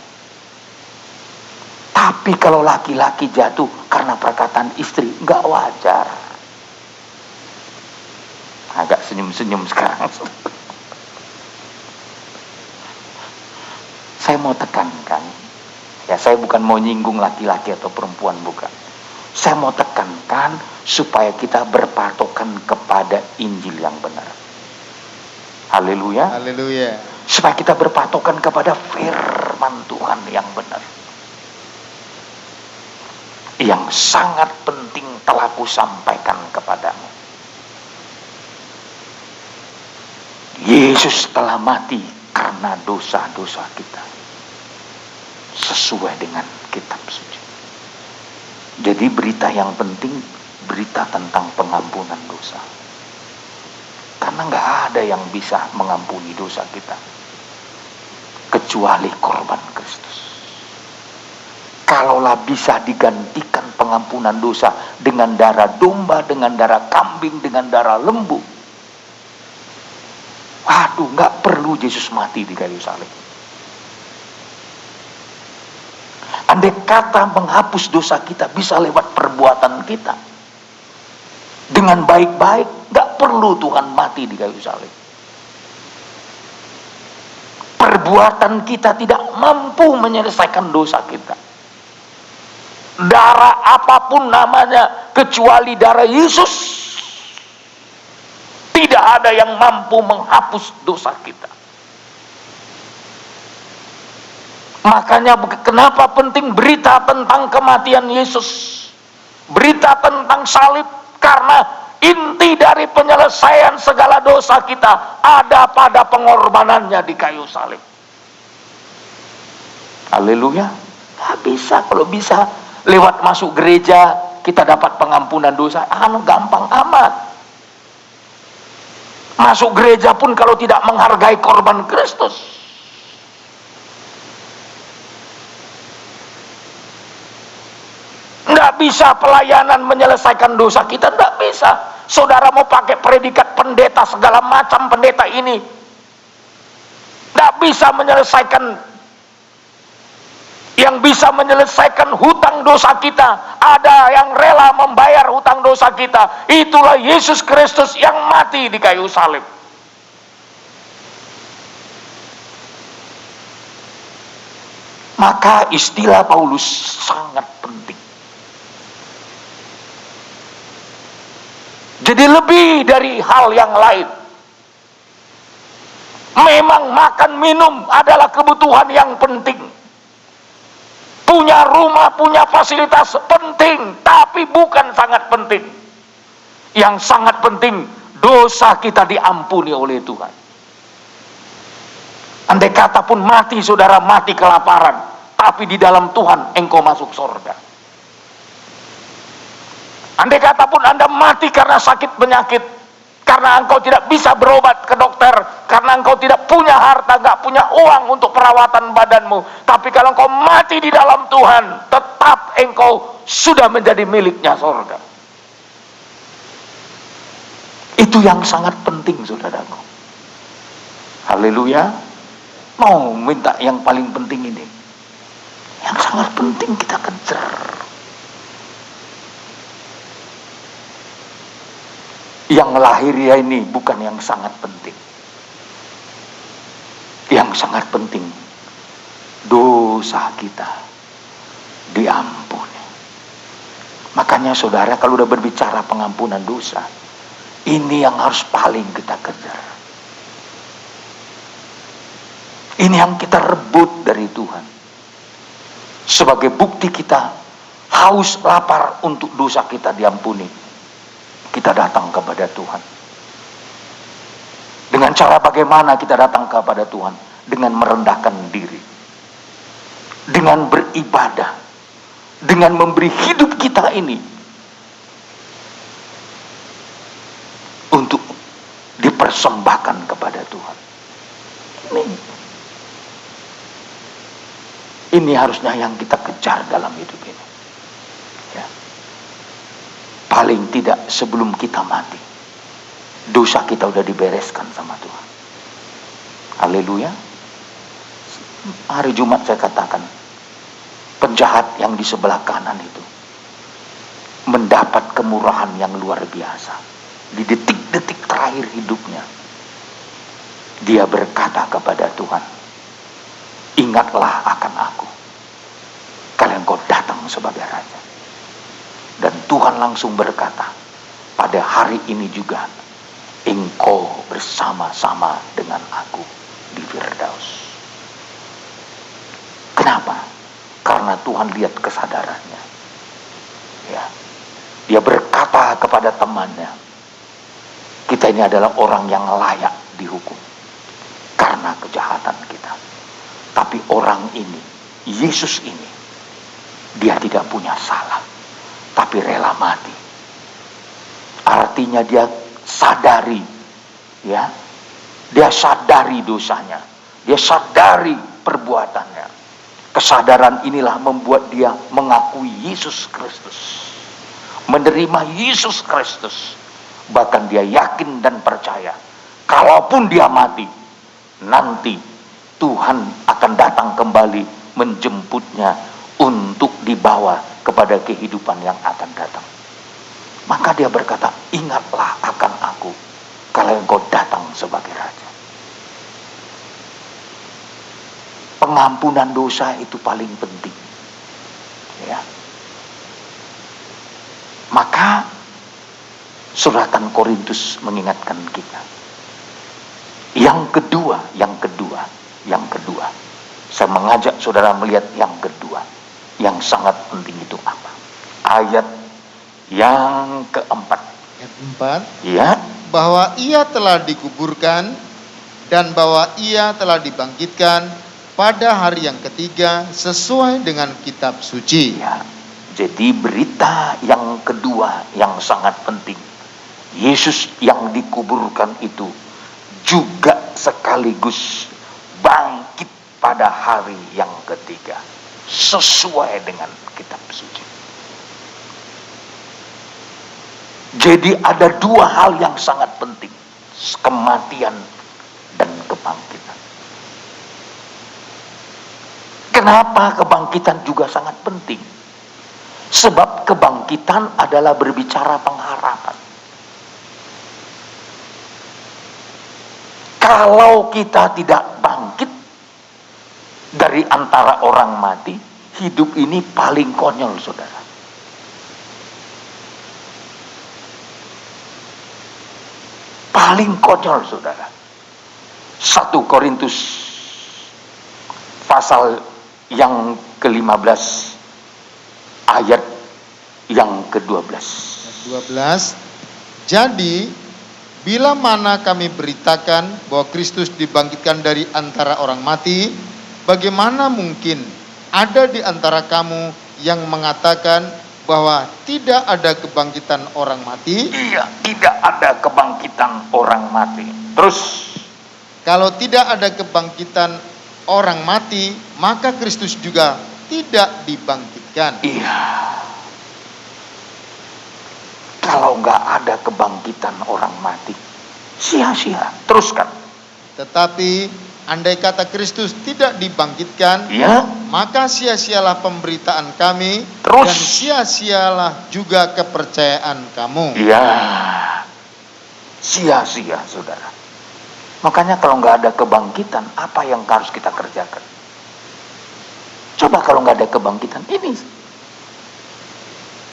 Tapi kalau laki-laki jatuh karena perkataan istri, nggak wajar. Agak senyum-senyum sekarang. Saya mau tekankan, ya saya bukan mau nyinggung laki-laki atau perempuan, bukan. Saya mau tekankan supaya kita berpatokan kepada Injil yang benar. Haleluya. Haleluya. Supaya kita berpatokan kepada firman Tuhan yang benar. Yang sangat penting telah kusampaikan kepadamu. Yesus telah mati karena dosa-dosa kita. Sesuai dengan kitab suci. Jadi berita yang penting, berita tentang pengampunan dosa. Karena nggak ada yang bisa mengampuni dosa kita kecuali korban Kristus. Kalaulah bisa digantikan pengampunan dosa dengan darah domba, dengan darah kambing, dengan darah lembu, waduh, nggak perlu Yesus mati di kayu salib. Andai kata menghapus dosa kita bisa lewat perbuatan kita dengan baik-baik, nggak perlu Tuhan mati di kayu salib. Perbuatan kita tidak mampu menyelesaikan dosa kita. Darah apapun namanya kecuali darah Yesus, tidak ada yang mampu menghapus dosa kita. Makanya kenapa penting berita tentang kematian Yesus, berita tentang salib, karena inti dari penyelesaian segala dosa kita ada pada pengorbanannya di kayu salib. Haleluya. Gak bisa, kalau bisa lewat masuk gereja kita dapat pengampunan dosa, gampang amat. Masuk gereja pun kalau tidak menghargai korban Kristus, nggak bisa pelayanan menyelesaikan dosa kita, nggak bisa. Saudara mau pakai predikat pendeta segala macam pendeta ini, nggak bisa menyelesaikan yang bisa menyelesaikan hutang dosa kita, ada yang rela membayar hutang dosa kita. Itulah Yesus Kristus yang mati di kayu salib. Maka istilah Paulus sangat penting. Jadi lebih dari hal yang lain. Memang makan minum adalah kebutuhan yang penting. Punya rumah, punya fasilitas penting, tapi bukan sangat penting. Yang sangat penting, dosa kita diampuni oleh Tuhan. Andai kata pun mati, saudara mati kelaparan, tapi di dalam Tuhan engkau masuk surga. Andai kata pun Anda mati karena sakit penyakit, karena engkau tidak bisa berobat ke dokter, karena engkau tidak punya harta, gak punya uang untuk perawatan badanmu, tapi kalau engkau mati di dalam Tuhan, tetap engkau sudah menjadi miliknya surga. Itu yang sangat penting, saudaraku. Haleluya. Mau minta yang paling penting ini, yang sangat penting kita kejar. Yang lahiriah ini bukan yang sangat penting. Yang sangat penting, dosa kita diampuni. Makanya saudara, kalau udah berbicara pengampunan dosa, ini yang harus paling kita kejar. Ini yang kita rebut dari Tuhan. Sebagai bukti kita haus lapar untuk dosa kita diampuni, kita datang kepada Tuhan. Dengan cara bagaimana kita datang kepada Tuhan? Dengan merendahkan diri, dengan beribadah, dengan memberi hidup kita ini untuk dipersembahkan kepada Tuhan. Ini harusnya yang kita kejar dalam hidup ini. Ya. Paling tidak sebelum kita mati, dosa kita udah dibereskan sama Tuhan. Haleluya. Hari Jumat saya katakan, penjahat yang di sebelah kanan itu mendapat kemurahan yang luar biasa. Di detik-detik terakhir hidupnya, dia berkata kepada Tuhan, ingatlah akan aku kalau engkau datang sebagai raja. Dan Tuhan langsung berkata, pada hari ini juga engkau bersama-sama dengan aku di Firdaus. Kenapa? Karena Tuhan lihat kesadarannya. Ya. Dia berkata kepada temannya, kita ini adalah orang yang layak dihukum karena kejahatan kita. Tapi orang ini, Yesus ini, dia tidak punya salah, tapi rela mati. Artinya dia sadari, ya, dia sadari dosanya, dia sadari perbuatannya. Kesadaran inilah membuat dia mengakui Yesus Kristus, menerima Yesus Kristus. Bahkan dia yakin dan percaya, kalaupun dia mati, nanti Tuhan akan datang kembali menjemputnya untuk dibawa kepada kehidupan yang akan datang. Maka dia berkata, ingatlah akan aku kalau engkau datang sebagai raja. Pengampunan dosa itu paling penting. Ya. Maka suratan Korintus mengingatkan kita. Yang kedua, saya mengajak saudara melihat yang kedua, yang sangat penting itu apa? Ayat yang keempat. Ayat 4. Ya. Bahwa ia telah dikuburkan dan bahwa ia telah dibangkitkan pada hari yang ketiga sesuai dengan kitab suci. Ya. Jadi berita yang kedua yang sangat penting, Yesus yang dikuburkan itu juga sekaligus bangkit pada hari yang ketiga sesuai dengan kitab suci. Jadi ada dua hal yang sangat penting, kematian dan kebangkitan. Kenapa kebangkitan juga sangat penting? Sebab kebangkitan adalah berbicara pengharapan. Kalau kita tidak bangkit dari antara orang mati, hidup ini paling konyol, saudara. Paling konyol, saudara. 1 Korintus pasal yang ke-15 ayat yang ke-12. 12. Jadi bila mana kami beritakan bahwa Kristus dibangkitkan dari antara orang mati, bagaimana mungkin ada di antara kamu yang mengatakan bahwa tidak ada kebangkitan orang mati? Iya, tidak ada kebangkitan orang mati. Terus, kalau tidak ada kebangkitan orang mati, maka Kristus juga tidak dibangkitkan. Iya. Kalau nggak ada kebangkitan orang mati, sia-sia. Teruskan. Tetapi andai kata Kristus tidak dibangkitkan, Ya. maka sia-sialah pemberitaan kami, Terus. dan sia-sialah juga kepercayaan kamu. Iya. Sia-sia, saudara. Makanya kalau nggak ada kebangkitan, apa yang harus kita kerjakan? Coba kalau nggak ada kebangkitan, ini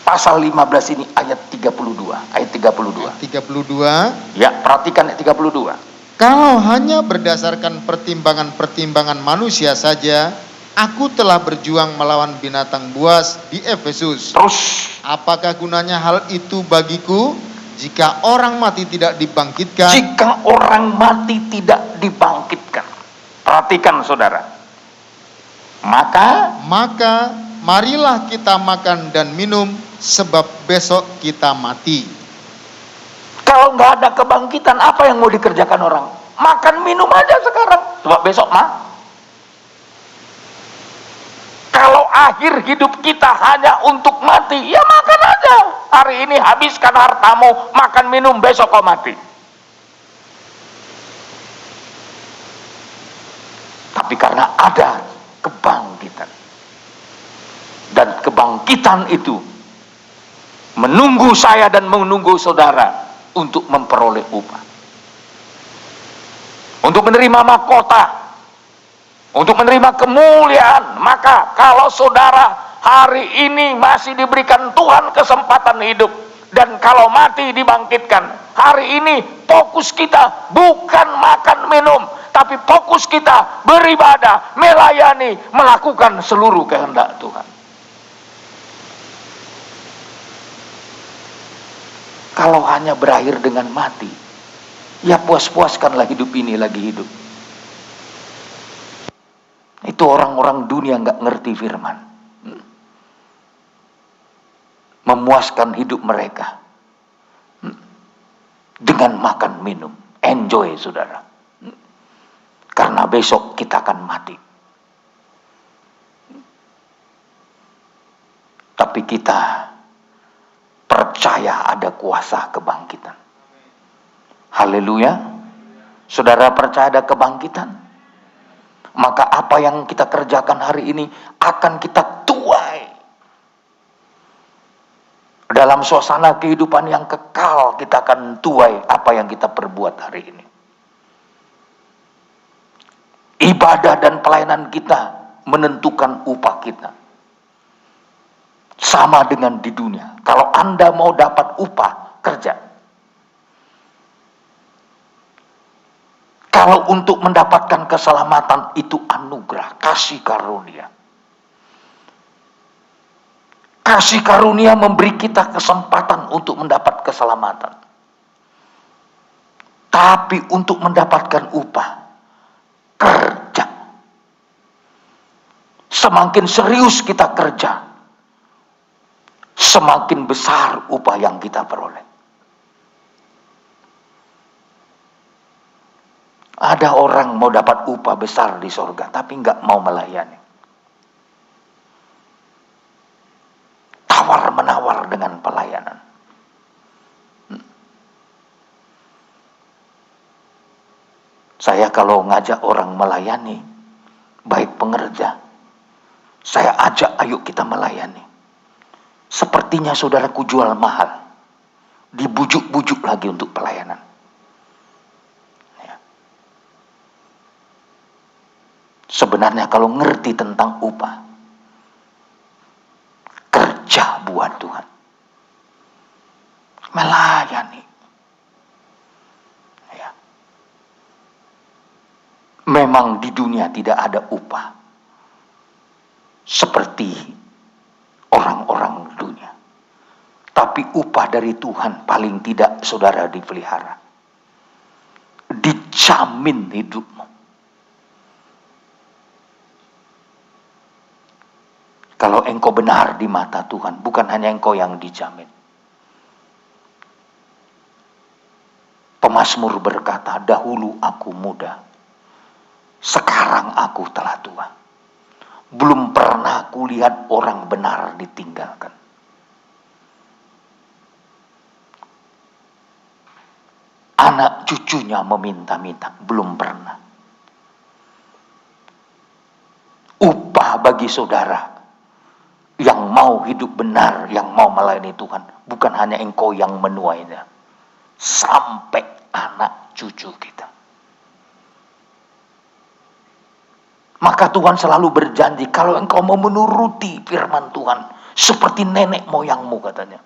pasal 15 ini ayat 32. Ayat 32. 32. Ya, perhatikan ayat 32. Kalau hanya berdasarkan pertimbangan-pertimbangan manusia saja, aku telah berjuang melawan binatang buas di Efesus. Terus, Apakah gunanya hal itu bagiku jika orang mati tidak dibangkitkan? jika orang mati tidak dibangkitkan. Perhatikan, saudara. Maka marilah kita makan dan minum, sebab besok kita mati. Kalau nggak ada kebangkitan, apa yang mau dikerjakan orang? Makan minum aja sekarang, sebab besok Kalau akhir hidup kita hanya untuk mati, ya makan aja. Hari ini habiskan hartamu, makan minum, besok kau mati. Tapi karena ada kebangkitan, dan kebangkitan itu menunggu saya dan menunggu saudara untuk memperoleh upah, untuk menerima mahkota, untuk menerima kemuliaan. Maka kalau saudara hari ini masih diberikan Tuhan kesempatan hidup, dan kalau mati dibangkitkan, hari ini fokus kita bukan makan minum, tapi fokus kita beribadah, melayani, melakukan seluruh kehendak Tuhan. Kalau hanya berakhir dengan mati, ya puas-puaskanlah hidup ini lagi hidup. Itu orang-orang dunia nggak ngerti firman. Memuaskan hidup mereka dengan makan minum, enjoy, saudara. Karena besok kita akan mati. Tapi kita percaya ada kuasa kebangkitan. Haleluya. Saudara percaya ada kebangkitan? Maka apa yang kita kerjakan hari ini akan kita tuai dalam suasana kehidupan yang kekal. Kita akan tuai apa yang kita perbuat hari ini. Ibadah dan pelayanan kita menentukan upah kita. Sama dengan di dunia. Kalau Anda mau dapat upah, kerja. Kalau untuk mendapatkan keselamatan, itu anugerah, kasih karunia. Kasih karunia memberi kita kesempatan untuk mendapat keselamatan. Tapi untuk mendapatkan upah, kerja. Semakin serius kita kerja, semakin besar upah yang kita peroleh. Ada orang mau dapat upah besar di sorga, tapi nggak mau melayani. Tawar-menawar dengan pelayanan. Saya kalau ngajak orang melayani, baik pengerja Saya ajak, ayo kita melayani. Sepertinya saudaraku jual mahal, dibujuk-bujuk lagi untuk pelayanan. Ya. Sebenarnya kalau ngerti tentang upah, kerja buat Tuhan, melayani. Ya. Memang di dunia tidak ada upah seperti orang-orang dunia. Tapi upah dari Tuhan paling tidak saudara dipelihara. Dijamin hidupmu. Kalau engkau benar di mata Tuhan, bukan hanya engkau yang dijamin. Pemazmur berkata, dahulu aku muda, sekarang aku telah tua. Belum pernah kulihat orang benar ditinggalkan. Anak cucunya meminta-minta, belum pernah. Upah bagi saudara yang mau hidup benar, yang mau melayani Tuhan, bukan hanya engkau yang menuainya, sampai anak cucu kita. Maka Tuhan selalu berjanji, kalau engkau mau menuruti firman Tuhan, seperti nenek moyangmu katanya,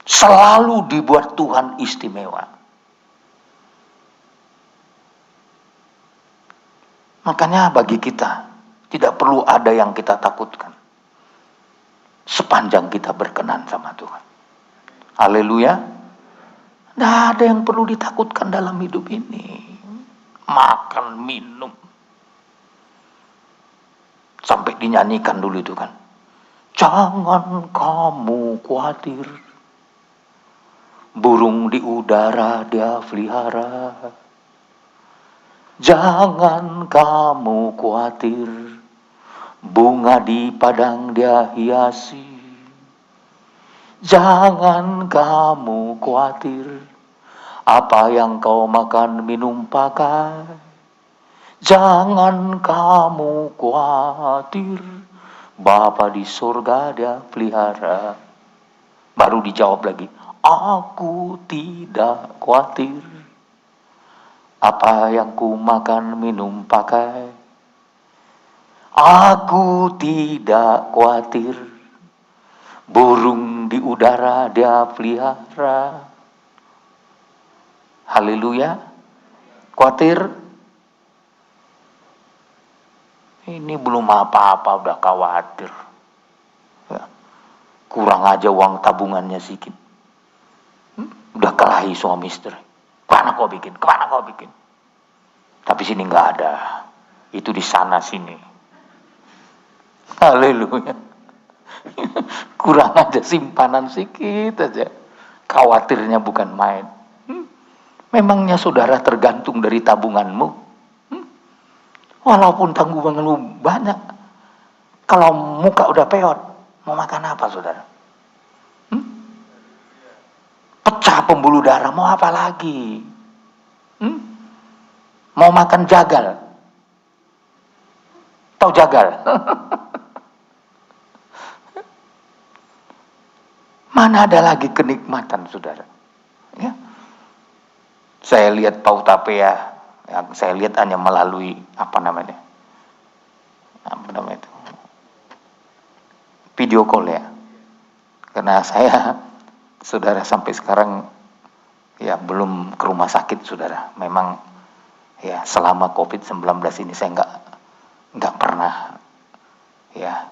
selalu dibuat Tuhan istimewa. Makanya bagi kita, tidak perlu ada yang kita takutkan, sepanjang kita berkenan sama Tuhan. Haleluya. Tidak ada yang perlu ditakutkan dalam hidup ini. Makan, minum. Sampai dinyanyikan dulu itu kan. Jangan kamu khawatir, burung di udara dia pelihara. Jangan kamu khawatir, bunga di padang dia hiasi. Jangan kamu khawatir, apa yang kau makan, minum, pakai. Jangan kamu khawatir, Bapa di surga dia pelihara. Baru dijawab lagi, aku tidak khawatir, apa yang ku makan, minum, pakai. Aku tidak khawatir, burung di udara dia pelihara. Haleluya. Khawatir? Ini belum apa-apa udah khawatir. Ya. Kurang aja uang tabungannya sedikit. Udah kelahi suami istri. Kemana kau bikin? Kemana kau bikin? Tapi sini nggak ada. Itu di sana sini. Haleluya. Kurang aja simpanan sedikit aja. Khawatirnya bukan main. Memangnya saudara tergantung dari tabunganmu? Walaupun tanggunganmu banyak, kalau muka udah peot, mau makan apa saudara? Pecah pembuluh darah, mau apa lagi? Mau makan jagal? Tahu jagal? Mana ada lagi kenikmatan saudara? Ya. Saya lihat Paut Tapea, yang saya lihat hanya melalui apa namanya itu, video call ya. Karena saya, saudara, sampai sekarang ya belum ke rumah sakit saudara. Memang ya selama COVID-19 ini saya nggak pernah ya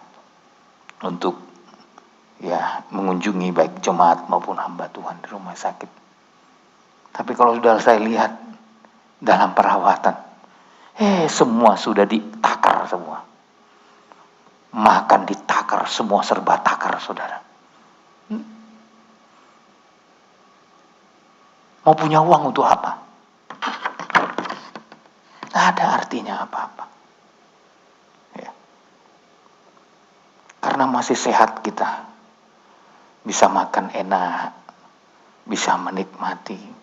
untuk ya mengunjungi baik jemaat maupun hamba Tuhan di rumah sakit. Tapi kalau sudah saya lihat dalam perawatan, semua sudah ditakar semua. Makan ditakar, semua serba takar saudara. Mau punya uang untuk apa? Tidak ada artinya apa-apa. Ya. Karena masih sehat kita, bisa makan enak, bisa menikmati.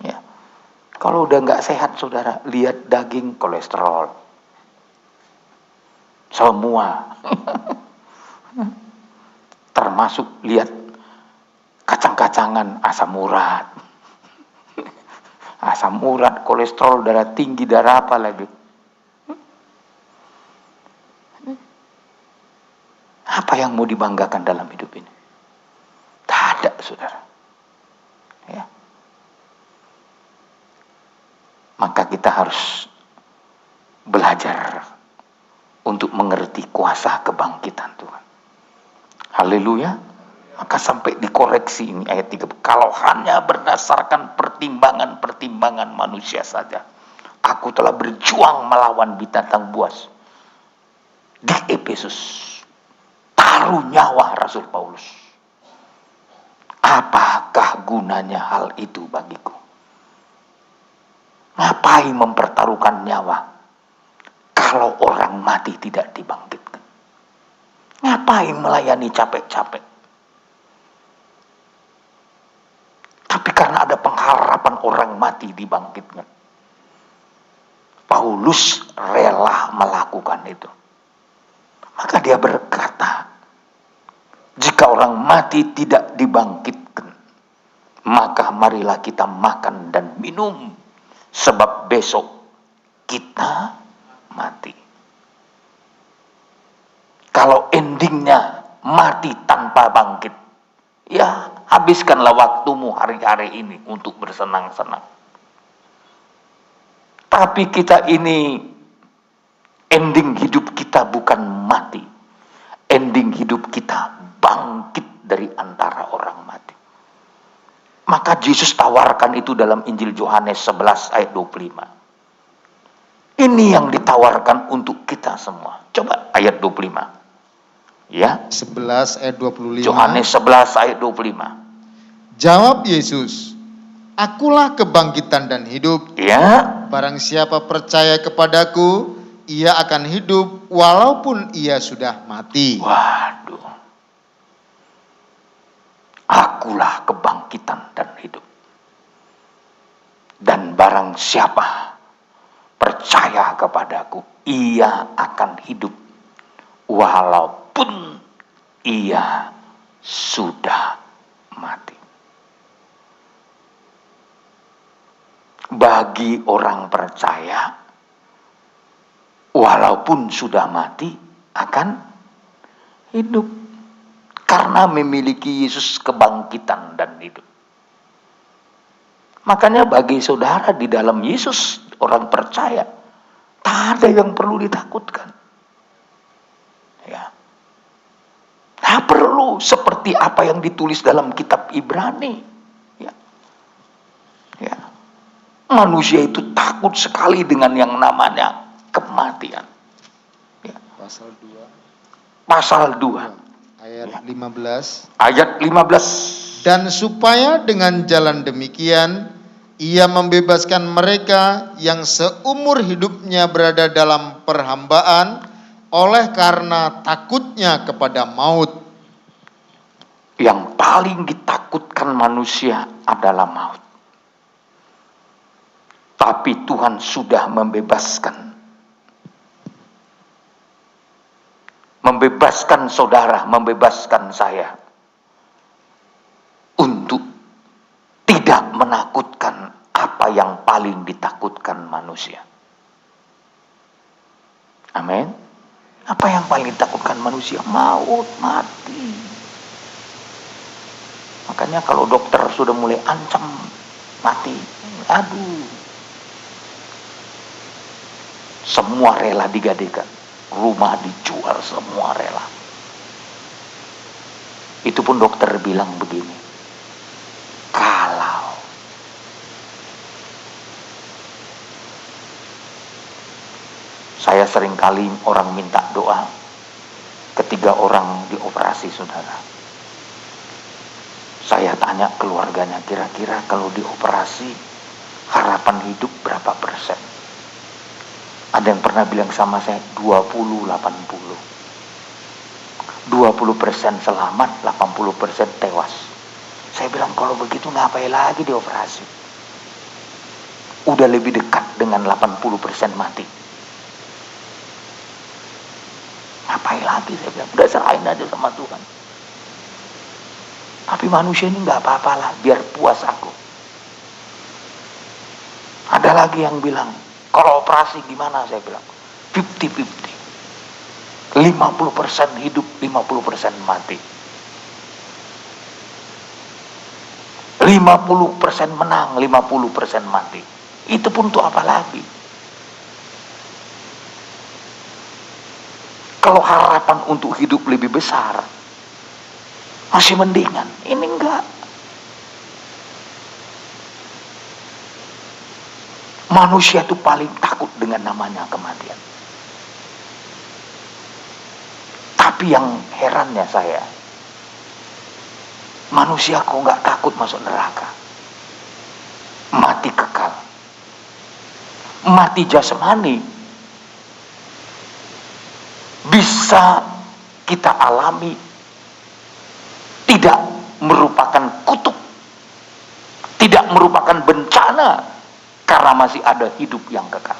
Ya. Kalau udah nggak sehat, saudara, lihat daging, kolesterol. Semua. Termasuk lihat kacang-kacangan, asam urat. Asam urat, kolesterol, darah tinggi, darah apa lagi. Apa yang mau dibanggakan dalam hidup ini? Tak ada, saudara. Ya. Maka kita harus belajar untuk mengerti kuasa kebangkitan Tuhan. Haleluya. Maka sampai dikoreksi ini ayat 3. Kalau hanya berdasarkan pertimbangan manusia saja, aku telah berjuang melawan binatang buas. Di Efesus, taruh nyawa Rasul Paulus. Apakah gunanya hal itu bagiku? Ngapain mempertaruhkan nyawa kalau orang mati tidak dibangkitkan? Ngapain melayani capek-capek? Tapi karena ada pengharapan orang mati dibangkitkan, Paulus rela melakukan itu. Maka dia berkata, jika orang mati tidak dibangkitkan, maka marilah kita makan dan minum, sebab besok kita mati. Kalau endingnya mati tanpa bangkit, ya habiskanlah waktumu hari-hari ini untuk bersenang-senang. Tapi kita ini, ending hidup kita bukan mati. Ending hidup kita bangkit dari antara orang mati. Maka Yesus tawarkan itu dalam Injil Yohanes 11 ayat 25. Ini yang ditawarkan untuk kita semua. Coba ayat 25. Ya. 11 ayat 25. Yohanes 11 ayat 25. Jawab Yesus, akulah kebangkitan dan hidup. Ya. Barang siapa percaya kepadaku, ia akan hidup walaupun ia sudah mati. Waduh. Akulah kebangkitan dan hidup. Dan barang siapa percaya kepadaku, ia akan hidup walaupun ia sudah mati. Bagi orang percaya, walaupun sudah mati akan hidup. Karena memiliki Yesus kebangkitan dan hidup. Makanya bagi saudara di dalam Yesus, orang percaya, tak ada yang perlu ditakutkan. Ya. Tak perlu seperti apa yang ditulis dalam kitab Ibrani. Ya. Ya. Manusia itu takut sekali dengan yang namanya kematian. Ya. Pasal 2. Pasal 2. Ayat 15. Ayat 15. Dan supaya dengan jalan demikian, ia membebaskan mereka yang seumur hidupnya berada dalam perhambaan oleh karena takutnya kepada maut. Yang paling ditakutkan manusia adalah maut. Tapi Tuhan sudah membebaskan saudara, membebaskan saya untuk tidak menakutkan apa yang paling ditakutkan manusia. Amin. Apa yang paling ditakutkan manusia? Maut, mati. Makanya kalau dokter sudah mulai ancam mati, aduh, semua rela digadekan. Rumah dijual, semua rela. Itu pun dokter bilang begini, kalau saya sering kali orang minta doa ketika orang dioperasi, saudara. Saya tanya keluarganya, kira-kira kalau dioperasi harapan hidup berapa persen? Ada yang pernah bilang sama saya 20-80. 20% selamat, 80% tewas. Saya bilang kalau begitu ngapain lagi dioperasi? udah lebih dekat dengan 80% mati. Ngapain lagi, saya bilang, udah serahin aja sama Tuhan. Tapi manusia ini nggak apa-apalah, biar puas aku. Ada lagi yang bilang, kalau operasi gimana, saya bilang 50-50, 50% hidup, 50% mati, 50% menang, 50% mati. Itu pun untuk apa lagi? Kalau harapan untuk hidup lebih besar, masih mendingan. Ini enggak. Manusia itu paling takut dengan namanya kematian. Tapi yang herannya saya, manusia kok nggak takut masuk neraka, mati kekal, mati jasmani bisa kita alami, tidak merupakan kutuk, tidak merupakan bencana, karena masih ada hidup yang kekal.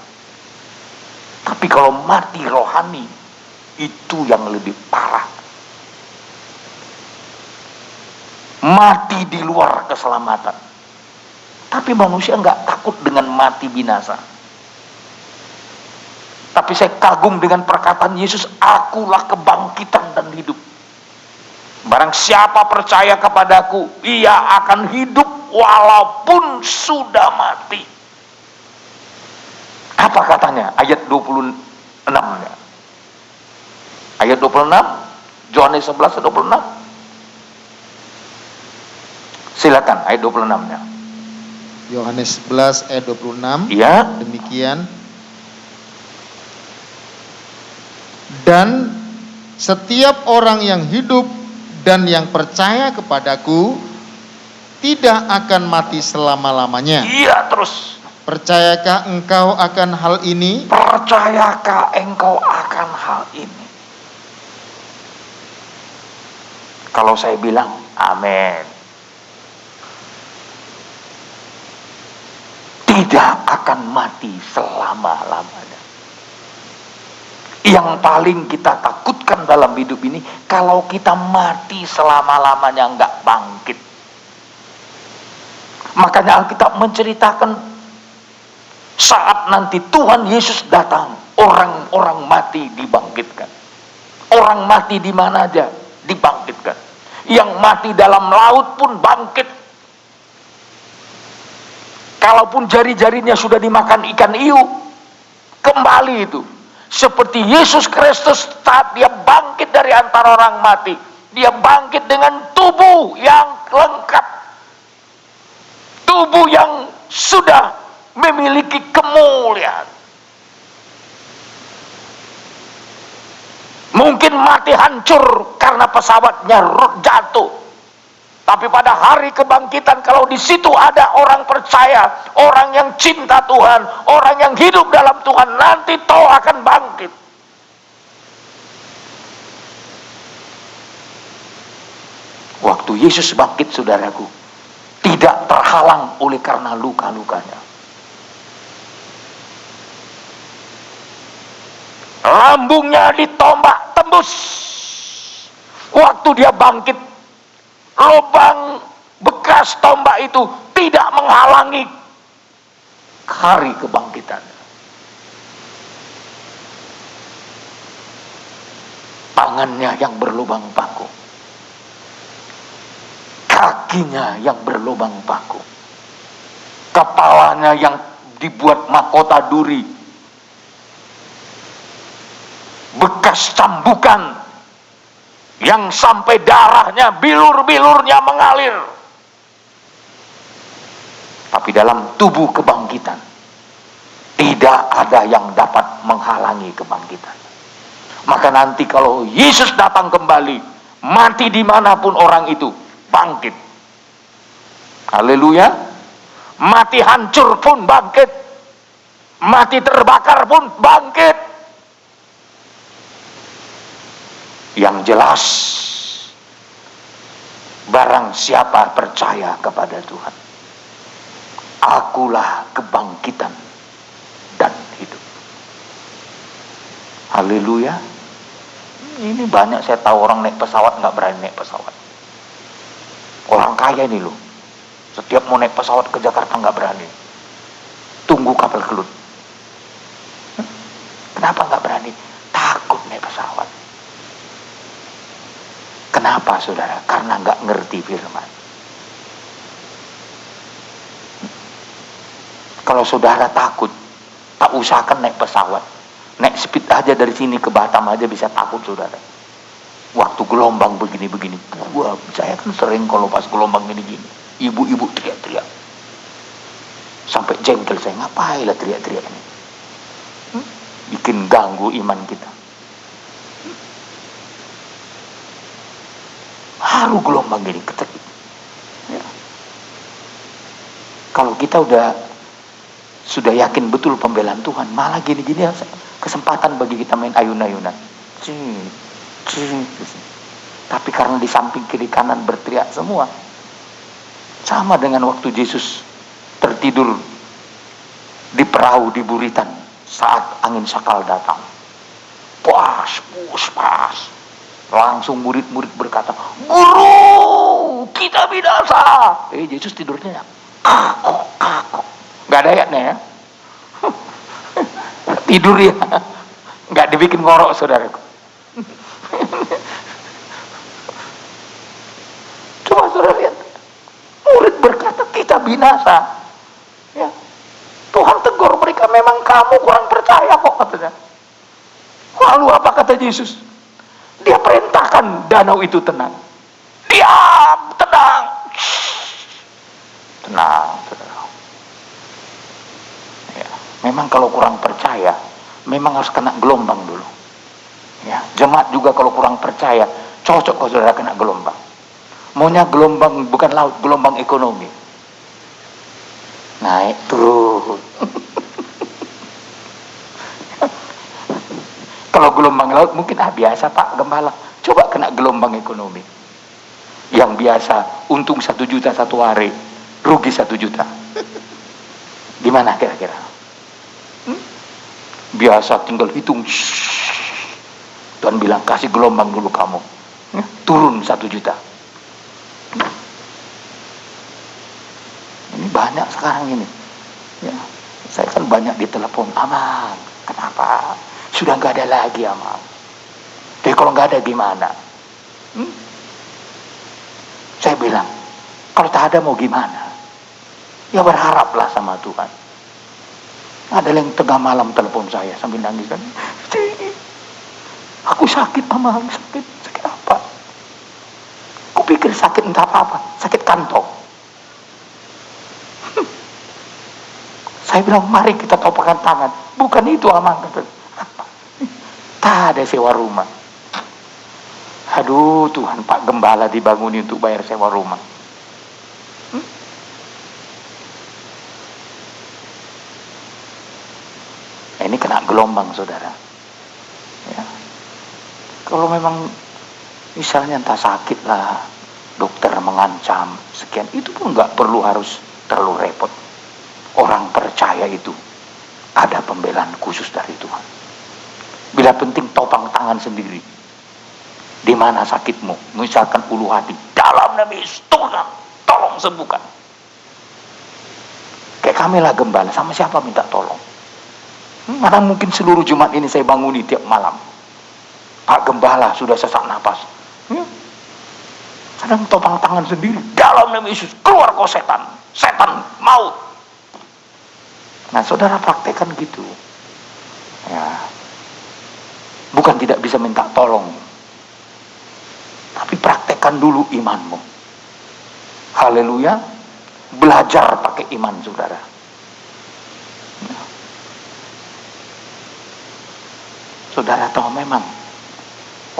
Tapi kalau mati rohani, itu yang lebih parah. Mati di luar keselamatan. Tapi manusia nggak takut dengan mati binasa. Tapi saya kagum dengan perkataan Yesus, akulah kebangkitan dan hidup. Barang siapa percaya kepadaku, ia akan hidup walaupun sudah mati. Apa katanya? Ayat 26 ya. Ayat 26, Yohanes 11 26. Silakan ayat 26-nya. Yohanes 11 ayat 26. Ya. Demikian. Dan setiap orang yang hidup dan yang percaya kepadaku tidak akan mati selama-lamanya. Iya, terus. Percayakah engkau akan hal ini? Percayakah engkau akan hal ini? Kalau saya bilang amin, tidak akan mati selama-lamanya. Yang paling kita takutkan dalam hidup ini, kalau kita mati selama-lamanya nggak bangkit. Makanya Alkitab menceritakan saat nanti Tuhan Yesus datang, orang-orang mati dibangkitkan. Orang mati di mana aja dibangkitkan. Yang mati dalam laut pun bangkit. Kalaupun jari-jarinya sudah dimakan ikan hiu, kembali itu. Seperti Yesus Kristus saat dia bangkit dari antara orang mati, dia bangkit dengan tubuh yang lengkap, tubuh yang sudah memiliki kemuliaan. Mungkin mati hancur karena pesawatnya jatuh, tapi pada hari kebangkitan, kalau di situ ada orang percaya, orang yang cinta Tuhan, orang yang hidup dalam Tuhan, nanti toh akan bangkit. Waktu Yesus bangkit, saudaraku, tidak terhalang oleh karena luka-lukanya. Lambungnya ditombak tembus. Waktu dia bangkit, lubang bekas tombak itu tidak menghalangi hari kebangkitan. Tangannya yang berlubang paku, kakinya yang berlubang paku, kepalanya yang dibuat mahkota duri, bekas cambukan yang sampai darahnya, bilur-bilurnya mengalir. Tapi dalam tubuh kebangkitan, tidak ada yang dapat menghalangi kebangkitan. Maka nanti kalau Yesus datang kembali, mati dimanapun orang itu, bangkit. Haleluya. Mati hancur pun bangkit, mati terbakar pun bangkit. Yang jelas, barang siapa percaya kepada Tuhan, Akulah kebangkitan dan hidup. Haleluya. Ini banyak saya tahu orang naik pesawat nggak berani naik pesawat. Orang kaya ini loh. Setiap mau naik pesawat ke Jakarta nggak berani. Tunggu kapal kelut. Kenapa nggak berani? Takut naik pesawat. Kenapa saudara? Karena nggak ngerti firman. Kalau saudara takut, tak usahakan naik pesawat. Naik speed aja dari sini ke Batam aja bisa takut saudara. Waktu gelombang begini-begini, wah, saya kan sering kalau pas gelombang gini-gini, ibu-ibu teriak-teriak. Sampai jengkel saya, ngapain lah teriak-teriak ini? Bikin ganggu iman kita. Haru gelombang gini, ketekik. Ya. Kalau kita sudah yakin betul pembelaan Tuhan, malah gini-gini kesempatan bagi kita main ayun-ayunan. Tapi karena di samping kiri kanan berteriak semua, sama dengan waktu Yesus tertidur di perahu di Buritan saat angin sakal datang. Pas. Langsung murid-murid berkata, "Guru, kita binasa." Yesus tidurnya nggak ada ayatnya ya. Tidur ya, nggak dibikin ngorok saudaraku. Coba saudara lihat, murid berkata kita binasa. Ya. Tuhan tegur mereka, memang kamu kurang percaya kok katanya. Lalu apa kata Yesus? Dia perintahkan danau itu tenang. Diam, tenang. Tenang, saudara. Ya, memang kalau kurang percaya, memang harus kena gelombang dulu. Ya, jemaat juga kalau kurang percaya, cocok kalau saudara kena gelombang. Maunya gelombang bukan laut, gelombang ekonomi. Naik turun. Kalau gelombang laut mungkin biasa Pak Gembala. Coba kena gelombang ekonomi. Yang biasa untung 1 juta satu hari, rugi 1 juta. Gimana kira-kira? Biasa tinggal hitung. Tuhan bilang kasih gelombang dulu kamu. Turun 1 juta. Ini banyak sekarang ini. Ya, saya kan banyak ditelepon, Amang, kenapa? Sudah nggak ada lagi Amang. Jadi kalau nggak ada gimana? Saya bilang, kalau tak ada mau gimana? Ya berharaplah sama Tuhan. Ada yang tengah malam telepon saya sambil nangis kan. Aku sakit Amang, sakit apa? Aku pikir sakit entah apa, sakit kantong. Saya bilang, mari kita topakkan tangan. Bukan itu Amang. Apa? Tak ada sewa rumah. Aduh Tuhan, Pak Gembala dibanguni untuk bayar sewa rumah. Ini kena gelombang saudara. Ya. Kalau memang misalnya entah sakit lah, dokter mengancam sekian, itu pun nggak perlu harus terlalu repot. Orang percaya itu ada pembelaan khusus dari Tuhan. Bila penting topang tangan sendiri. Di mana sakitmu? Misalkan ulu hati, dalam nama Yesus Tuhan, tolong sembuhkan. Kayak kami lah Gembala, sama siapa minta tolong? Mana mungkin seluruh Jumat ini saya banguni tiap malam. Pak Gembala sudah sesak napas. Kadang topang tangan sendiri, dalam nama Yesus, keluar kau setan. Setan, maut. Nah saudara praktekkan gitu. Ya. Bukan tidak bisa minta tolong, tapi praktekkan dulu imanmu. Haleluya. Belajar pakai iman saudara. Ya. Saudara tahu memang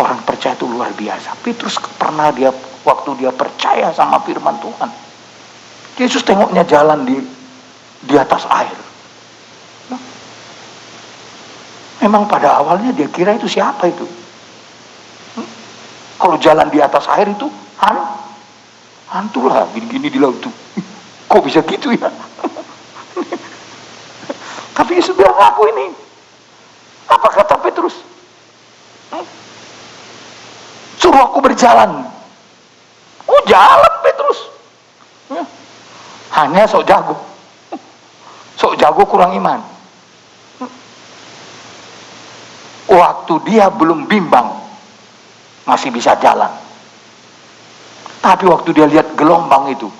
orang percaya itu luar biasa. Petrus pernah waktu dia percaya sama firman Tuhan, Yesus tengoknya jalan di atas air. Memang pada awalnya dia kira itu siapa itu? Kalau jalan di atas air itu hantu lah, gini-gini di laut tuh. Kok bisa gitu ya? Tapi Yesus bilang, aku ini. Apa kata Petrus? Suruh aku berjalan. Oh, jalan Petrus. Hanya sok jago. Sok jago kurang iman. Waktu dia belum bimbang, masih bisa jalan. Tapi waktu dia lihat gelombang itu,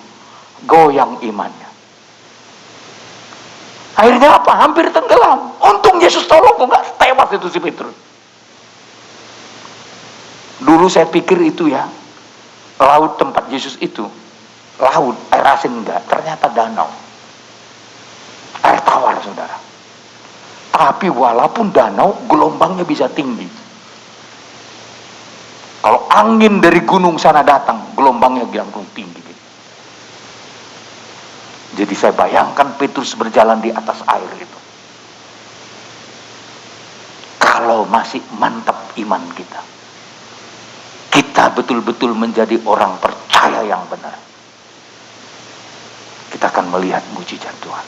goyang imannya. Akhirnya apa? Hampir tenggelam. Untung Yesus tolong, kok nggak tewas itu si Petrus. Dulu saya pikir itu ya, laut tempat Yesus itu, laut, air asin enggak, ternyata danau. Air tawar, saudara. Tapi walaupun danau, gelombangnya bisa tinggi. Kalau angin dari gunung sana datang, gelombangnya langsung tinggi. Jadi saya bayangkan Petrus berjalan di atas air itu. Kalau masih mantap iman kita, kita betul-betul menjadi orang percaya yang benar, kita akan melihat mujizat Tuhan.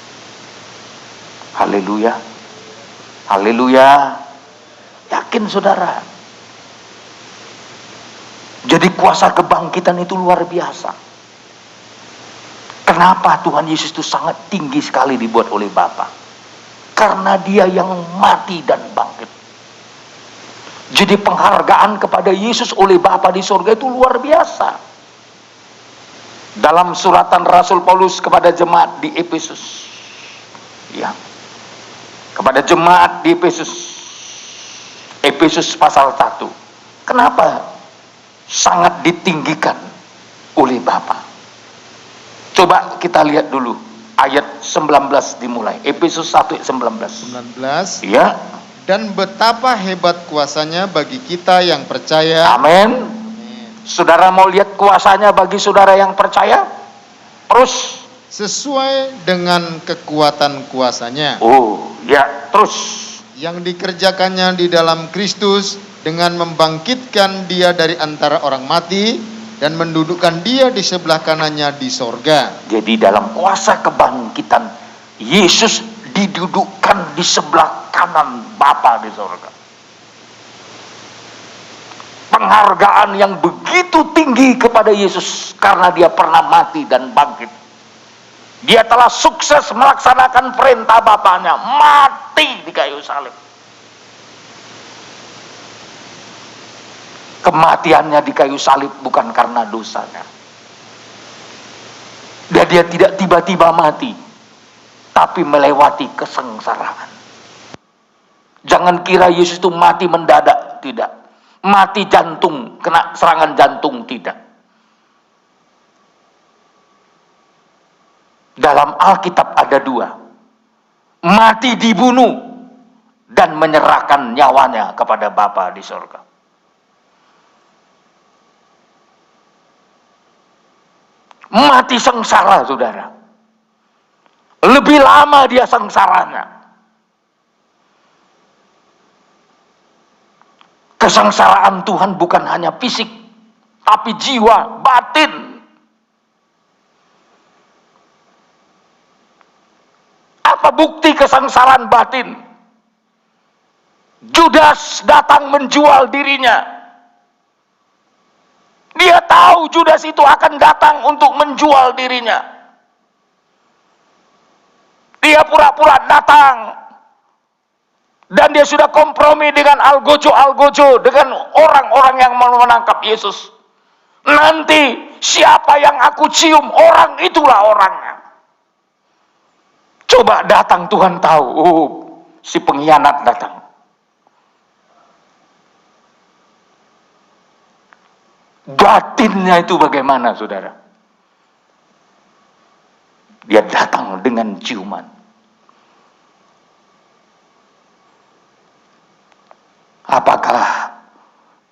Haleluya. Haleluya. Yakin saudara. Jadi kuasa kebangkitan itu luar biasa. Kenapa Tuhan Yesus itu sangat tinggi sekali dibuat oleh Bapa? Karena dia yang mati dan bangkit. Jadi penghargaan kepada Yesus oleh Bapa di surga itu luar biasa. Dalam suratan Rasul Paulus kepada jemaat di Efesus, ya, kepada jemaat di Efesus, Efesus pasal 1, kenapa sangat ditinggikan oleh Bapa? Coba kita lihat dulu ayat 19 dimulai. Efesus 1 ayat 19. Ya. Dan betapa hebat kuasanya bagi kita yang percaya. Amin. Saudara mau lihat kuasanya bagi saudara yang percaya? Terus. Sesuai dengan kekuatan kuasanya. Oh, ya, terus. Yang dikerjakannya di dalam Kristus dengan membangkitkan dia dari antara orang mati dan mendudukkan dia di sebelah kanannya di sorga. Jadi dalam kuasa kebangkitan, Yesus didudukkan di sebelah kanan Bapa di sorga. Penghargaan yang begitu tinggi kepada Yesus karena dia pernah mati dan bangkit. Dia telah sukses melaksanakan perintah Bapaknya, mati di kayu salib. Kematiannya di kayu salib bukan karena dosanya. Dan dia tidak tiba-tiba mati, tapi melewati kesengsaraan. Jangan kira Yesus itu mati mendadak, tidak. Mati jantung, kena serangan jantung, tidak. Dalam Alkitab ada dua. Mati dibunuh dan menyerahkan nyawanya kepada Bapa di surga. Mati sengsara, saudara. Lebih lama dia sengsaranya. Kesengsaraan Tuhan bukan hanya fisik, tapi jiwa, batin. Apa bukti kesengsaraan batin? Judas datang menjual dirinya. Dia tahu Judas itu akan datang untuk menjual dirinya. Dia pura-pura datang. Dan dia sudah kompromi dengan algojo-algojo, dengan orang-orang yang mau menangkap Yesus. Nanti siapa yang aku cium, orang itulah orangnya. Coba datang, Tuhan tahu. Oh, si pengkhianat datang. Batinnya itu bagaimana, saudara? Dia datang dengan ciuman. Apakah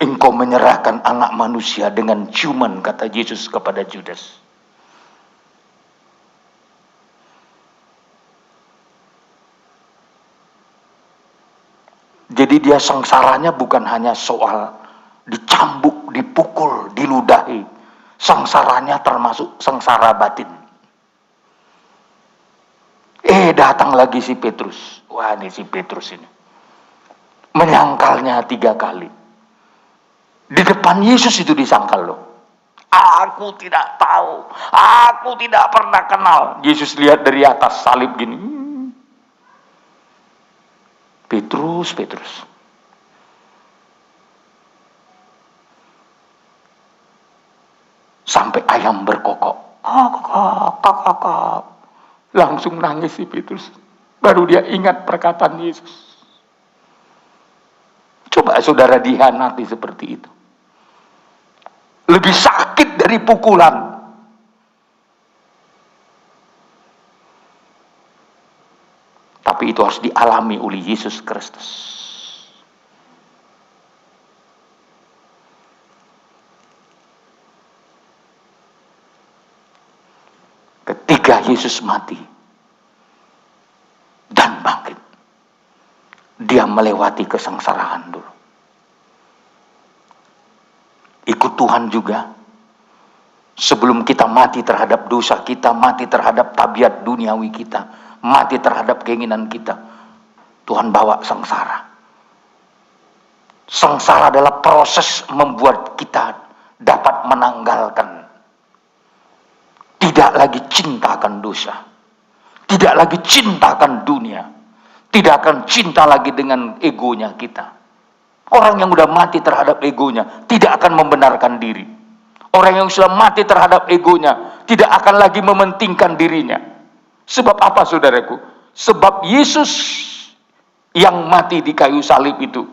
engkau menyerahkan anak manusia dengan ciuman, kata Yesus kepada Judas? Jadi dia sengsaranya bukan hanya soal dicambuk, dipukul, diludahi. Sengsaranya termasuk sengsara batin. Datang lagi si Petrus. Wah, ini si Petrus ini. Menyangkalnya 3 kali. Di depan Yesus itu disangkal loh. Aku tidak tahu. Aku tidak pernah kenal. Yesus lihat dari atas salib gini. Petrus, Petrus. Sampai ayam berkokok. Kakak. Langsung nangis si Petrus. Baru dia ingat perkataan Yesus. Coba saudara dihianati seperti itu. Lebih sakit dari pukulan. Tapi itu harus dialami oleh Yesus Kristus. Ketika Yesus mati dan bangkit, dia melewati kesengsaraan dulu. Ikut Tuhan juga. Sebelum kita mati terhadap dosa kita, mati terhadap tabiat duniawi kita, mati terhadap keinginan kita, Tuhan bawa sengsara. Sengsara adalah proses membuat kita dapat menanggalkan. Tidak lagi cintakan dosa. Tidak lagi cintakan dunia. Tidak akan cinta lagi dengan egonya kita. Orang yang sudah mati terhadap egonya tidak akan membenarkan diri. Orang yang sudah mati terhadap egonya tidak akan lagi mementingkan dirinya. Sebab apa saudaraku? Sebab Yesus yang mati di kayu salib itu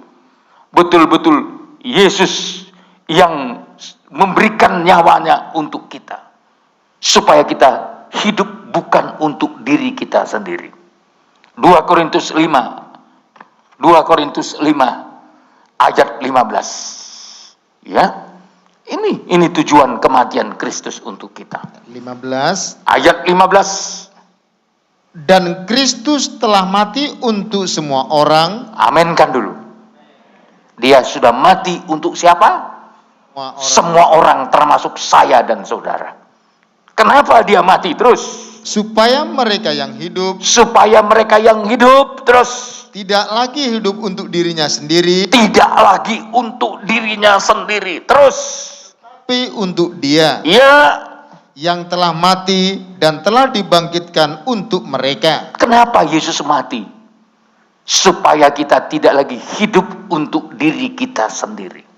betul-betul Yesus yang memberikan nyawanya untuk kita. Supaya kita hidup bukan untuk diri kita sendiri. 2 Korintus 5 ayat 15. Ya. Ini tujuan kematian Kristus untuk kita. 15. Ayat 15. Dan Kristus telah mati untuk semua orang. Aminkan dulu. Dia sudah mati untuk siapa? Semua orang termasuk saya dan saudara. Kenapa dia mati terus? Supaya mereka yang hidup. Supaya mereka yang hidup terus. Tidak lagi hidup untuk dirinya sendiri. Tidak lagi untuk dirinya sendiri. Terus. Tapi untuk dia. Ya. Yang telah mati dan telah dibangkitkan untuk mereka. Kenapa Yesus mati? Supaya kita tidak lagi hidup untuk diri kita sendiri.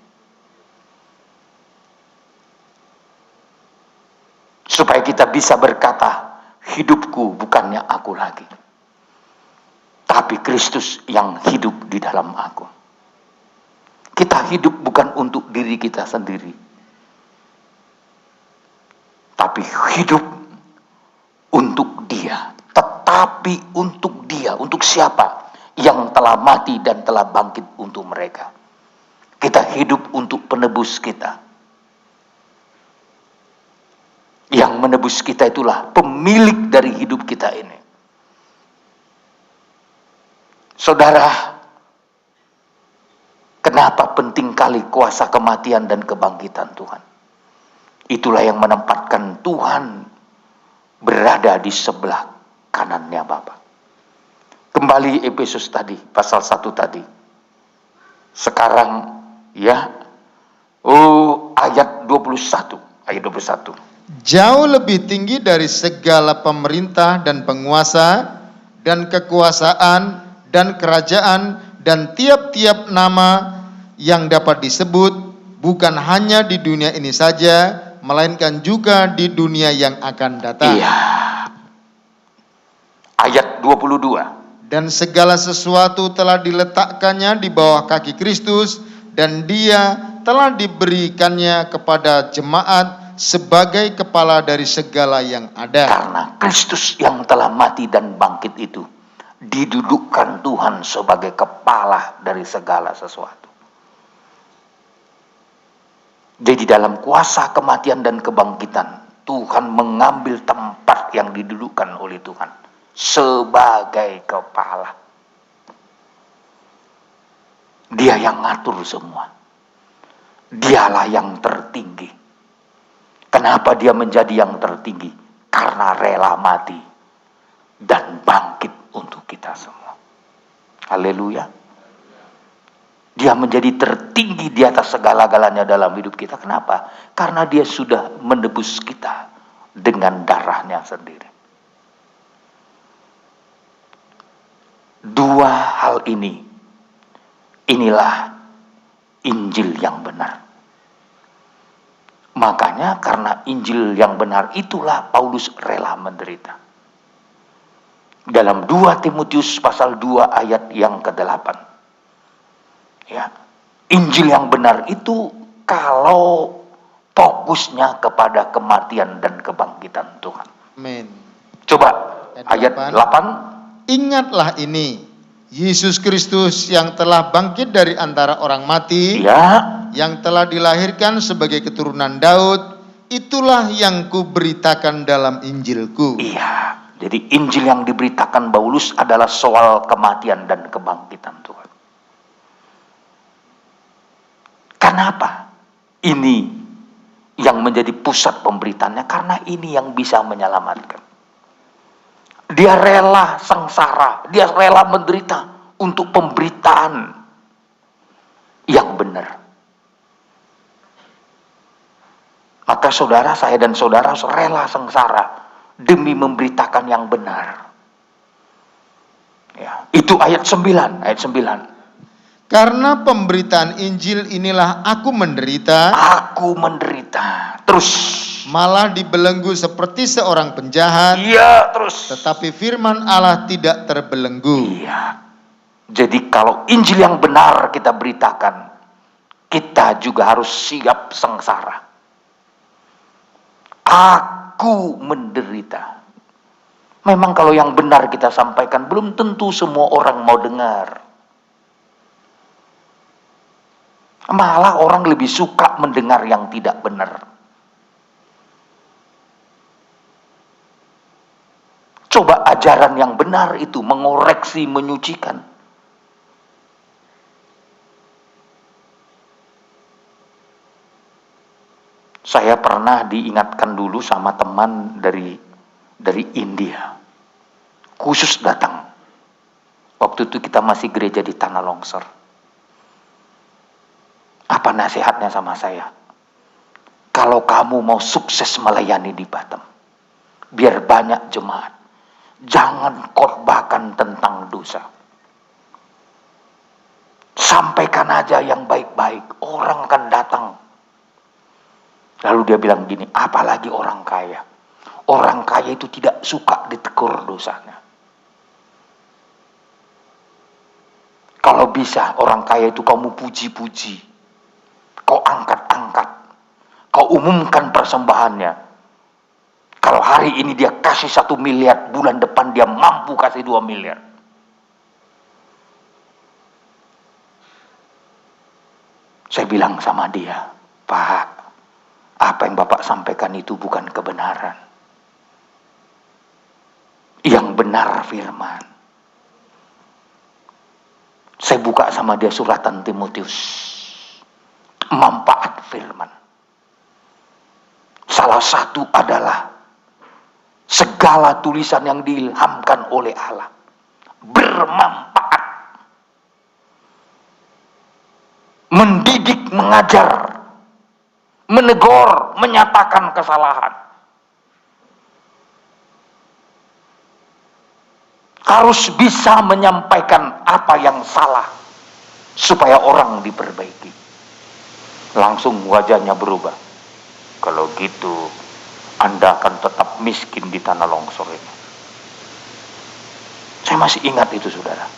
Supaya kita bisa berkata, hidupku bukannya aku lagi, tapi Kristus yang hidup di dalam aku. Kita hidup bukan untuk diri kita sendiri, tapi hidup untuk Dia. Tetapi untuk Dia, untuk siapa? Yang telah mati dan telah bangkit untuk mereka. Kita hidup untuk penebus kita. Yang menebus kita itulah pemilik dari hidup kita ini. Saudara, kenapa penting kali kuasa kematian dan kebangkitan Tuhan? Itulah yang menempatkan Tuhan berada di sebelah kanannya Bapa. Kembali Efesus tadi, pasal 1 tadi. Sekarang ya, ayat 21. Jauh lebih tinggi dari segala pemerintah dan penguasa dan kekuasaan dan kerajaan dan tiap-tiap nama yang dapat disebut, bukan hanya di dunia ini saja, melainkan juga di dunia yang akan datang. Iya. Ayat 22. Dan segala sesuatu telah diletakkannya di bawah kaki Kristus, dan Dia telah diberikannya kepada jemaat sebagai kepala dari segala yang ada. Karena Kristus yang telah mati dan bangkit itu didudukkan Tuhan sebagai kepala dari segala sesuatu. Jadi dalam kuasa kematian dan kebangkitan, Tuhan mengambil tempat yang didudukkan oleh Tuhan sebagai kepala. Dia yang ngatur semua. Dialah yang tertinggi. Kenapa dia menjadi yang tertinggi? Karena rela mati dan bangkit untuk kita semua. Haleluya. Dia menjadi tertinggi di atas segala-galanya dalam hidup kita. Kenapa? Karena dia sudah menebus kita dengan darahnya sendiri. Dua hal ini, inilah Injil yang benar. Makanya karena Injil yang benar itulah Paulus rela menderita. Dalam 2 Timotius pasal 2 ayat yang ke-8. Ya, Injil yang benar itu kalau fokusnya kepada kematian dan kebangkitan Tuhan. Amin. Coba ayat 8. Ingatlah ini, Yesus Kristus yang telah bangkit dari antara orang mati, Ya, yang telah dilahirkan sebagai keturunan Daud, itulah yang kuberitakan dalam Injilku. iya. Jadi Injil yang diberitakan Paulus adalah soal kematian dan kebangkitan Tuhan. Kenapa? Ini yang menjadi pusat pemberitaannya, karena ini yang bisa menyelamatkan. Dia rela sengsara, dia rela menderita untuk pemberitaan yang benar. Maka saudara, saya dan saudara rela sengsara demi memberitakan yang benar. Ya, itu ayat 9, ayat 9. Karena pemberitaan Injil inilah aku menderita. Aku menderita. Terus. Malah dibelenggu seperti seorang penjahat. Iya, terus. Tetapi firman Allah tidak terbelenggu. Iya. Jadi kalau Injil yang benar kita beritakan, kita juga harus siap sengsara. Aku menderita. Memang kalau yang benar kita sampaikan, belum tentu semua orang mau dengar. Malah orang lebih suka mendengar yang tidak benar. Coba ajaran yang benar itu mengoreksi, menyucikan. Saya pernah diingatkan dulu sama teman dari India. Khusus datang. Waktu itu kita masih gereja di Tanah Longsor. Apa nasihatnya sama saya? Kalau kamu mau sukses melayani di Batam, biar banyak jemaat, jangan khotbahkan tentang dosa. Sampaikan aja yang baik-baik, orang akan datang. Lalu dia bilang gini, apalagi orang kaya. Orang kaya itu tidak suka ditegur dosanya. Kalau bisa orang kaya itu kamu puji-puji. Kau angkat-angkat, kau umumkan persembahannya. Kalau hari ini dia kasih 1 miliar, bulan depan dia mampu kasih 2 miliar. Saya bilang sama dia, Pak, apa yang Bapak sampaikan itu bukan kebenaran. Yang benar firman. Saya buka sama dia suratan Timotius. Manfaat firman. Salah satu adalah segala tulisan yang diilhamkan oleh Allah bermanfaat, mendidik, mengajar, menegur, menyatakan kesalahan. Harus bisa menyampaikan apa yang salah supaya orang diperbaiki. Langsung wajahnya berubah. Kalau gitu, Anda akan tetap miskin di Tanah Longsor ini. Saya masih ingat itu, saudara.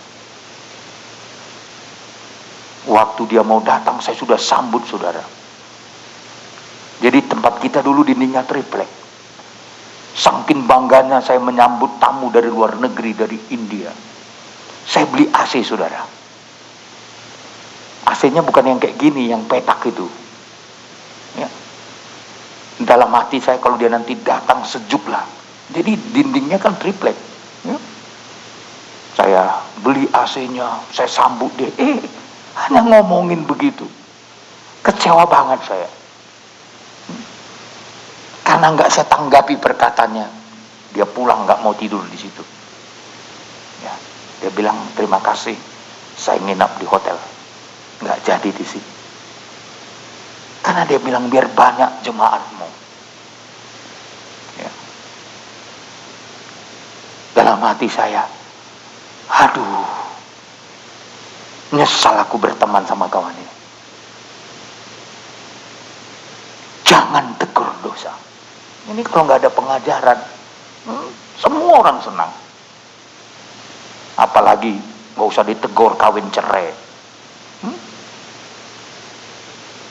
Waktu dia mau datang, saya sudah sambut, saudara. Jadi tempat kita dulu dindingnya triplek. Saking bangganya saya menyambut tamu dari luar negeri, dari India. Saya beli AC, saudara. AC-nya bukan yang kayak gini, yang petak itu. Ya. Dalam hati saya kalau dia nanti datang sejuk lah. Jadi dindingnya kan triplek. Ya. Saya beli AC-nya, saya sambut dia. Hanya ngomongin begitu. Kecewa banget saya. Karena nggak saya tanggapi perkataannya. Dia pulang nggak mau tidur di situ. Dia bilang, terima kasih, saya nginap di hotel, nggak jadi di sini. Karena dia bilang, biar banyak jemaatmu. Ya. Dalam hati saya, aduh, nyesal aku berteman sama kawan ini. Jangan tegur dosa. Ini kalau nggak ada pengajaran, semua orang senang. Apalagi nggak usah ditegur kawin cerai,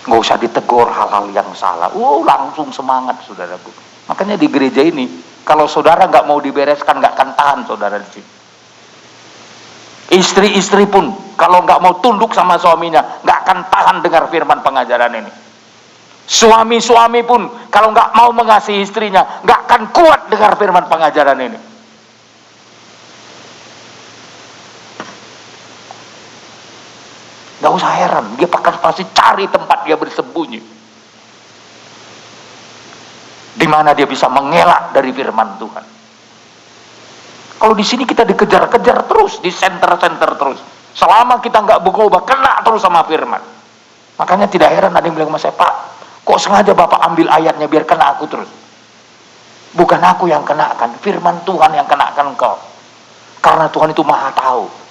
nggak usah ditegur hal-hal yang salah. Langsung semangat, saudaraku. Makanya di gereja ini, kalau saudara nggak mau dibereskan, nggak akan tahan saudara di sini. Istri-istri pun kalau nggak mau tunduk sama suaminya, nggak akan tahan dengar firman pengajaran ini. Suami-suami pun kalau nggak mau mengasihi istrinya, nggak akan kuat dengar firman pengajaran ini. Nggak usah heran, dia pasti cari tempat dia bersembunyi, di mana dia bisa mengelak dari firman Tuhan. Kalau di sini kita dikejar-kejar terus, di center-center terus, selama kita nggak berubah, kena terus sama firman. Makanya tidak heran ada yang bilang sama saya, Pak, kok sengaja Bapak ambil ayatnya biar kena aku terus? Bukan aku yang kenakan, firman Tuhan yang kenakan engkau. Karena Tuhan itu maha tahu.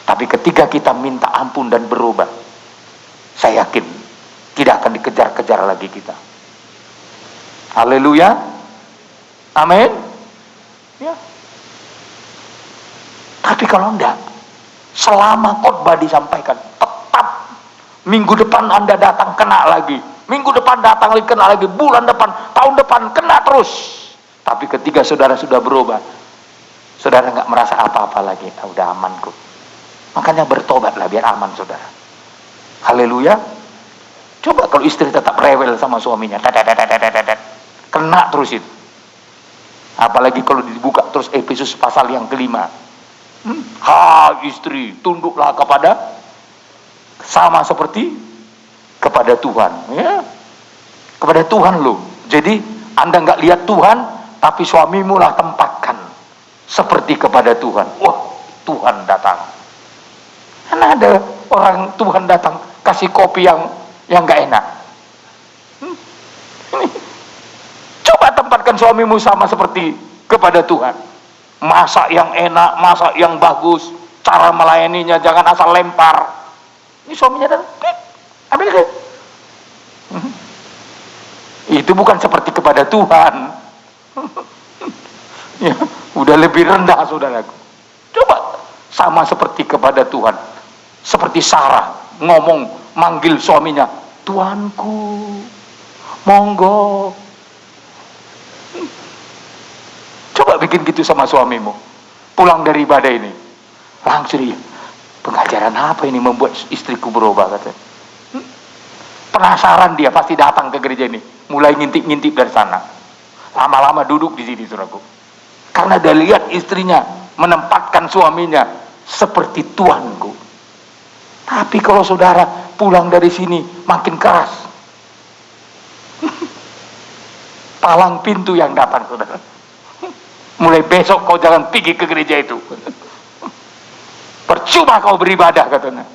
Tapi ketika kita minta ampun dan berubah, saya yakin tidak akan dikejar-kejar lagi kita. Haleluya. Amin. Ya. Tapi kalau enggak, selama khotbah disampaikan, tetap minggu depan Anda datang kena lagi, minggu depan datang lagi kena lagi, bulan depan, tahun depan kena terus. Tapi ketika saudara sudah berubah, saudara nggak merasa apa-apa lagi. Udah aman kok. Makanya bertobatlah biar aman saudara. Haleluya. Coba kalau istri tetap rewel sama suaminya, kena terus itu. Apalagi kalau dibuka terus Efesus pasal yang kelima. Istri, tunduklah kepada, sama seperti kepada Tuhan, ya, kepada Tuhan loh. Jadi Anda nggak lihat Tuhan, tapi suamimu lah tempatkan seperti kepada Tuhan. Wah, Tuhan datang. Karena ada orang Tuhan datang kasih kopi yang nggak enak. Coba tempatkan suamimu sama seperti kepada Tuhan. Masak yang enak, masak yang bagus, cara melayaninya jangan asal lempar. Ini suaminya datang, ambil deh. Itu bukan seperti kepada Tuhan. Ya, udah lebih rendah saudaraku. Coba sama seperti kepada Tuhan. Seperti Sarah ngomong, manggil suaminya, Tuanku, monggo. Coba bikin gitu sama suamimu. Pulang dari ibadah ini, langsung dia, pengajaran apa ini membuat istriku berubah, katanya. Penasaran dia, pasti datang ke gereja ini, mulai ngintip-ngintip dari sana. Lama-lama duduk di sini, saudaraku. Karena dia lihat istrinya menempatkan suaminya seperti Tuanku. Tapi kalau saudara pulang dari sini makin keras, palang pintu yang datang, saudara. Mulai besok kau jangan pergi ke gereja itu. Percuma kau beribadah, katanya.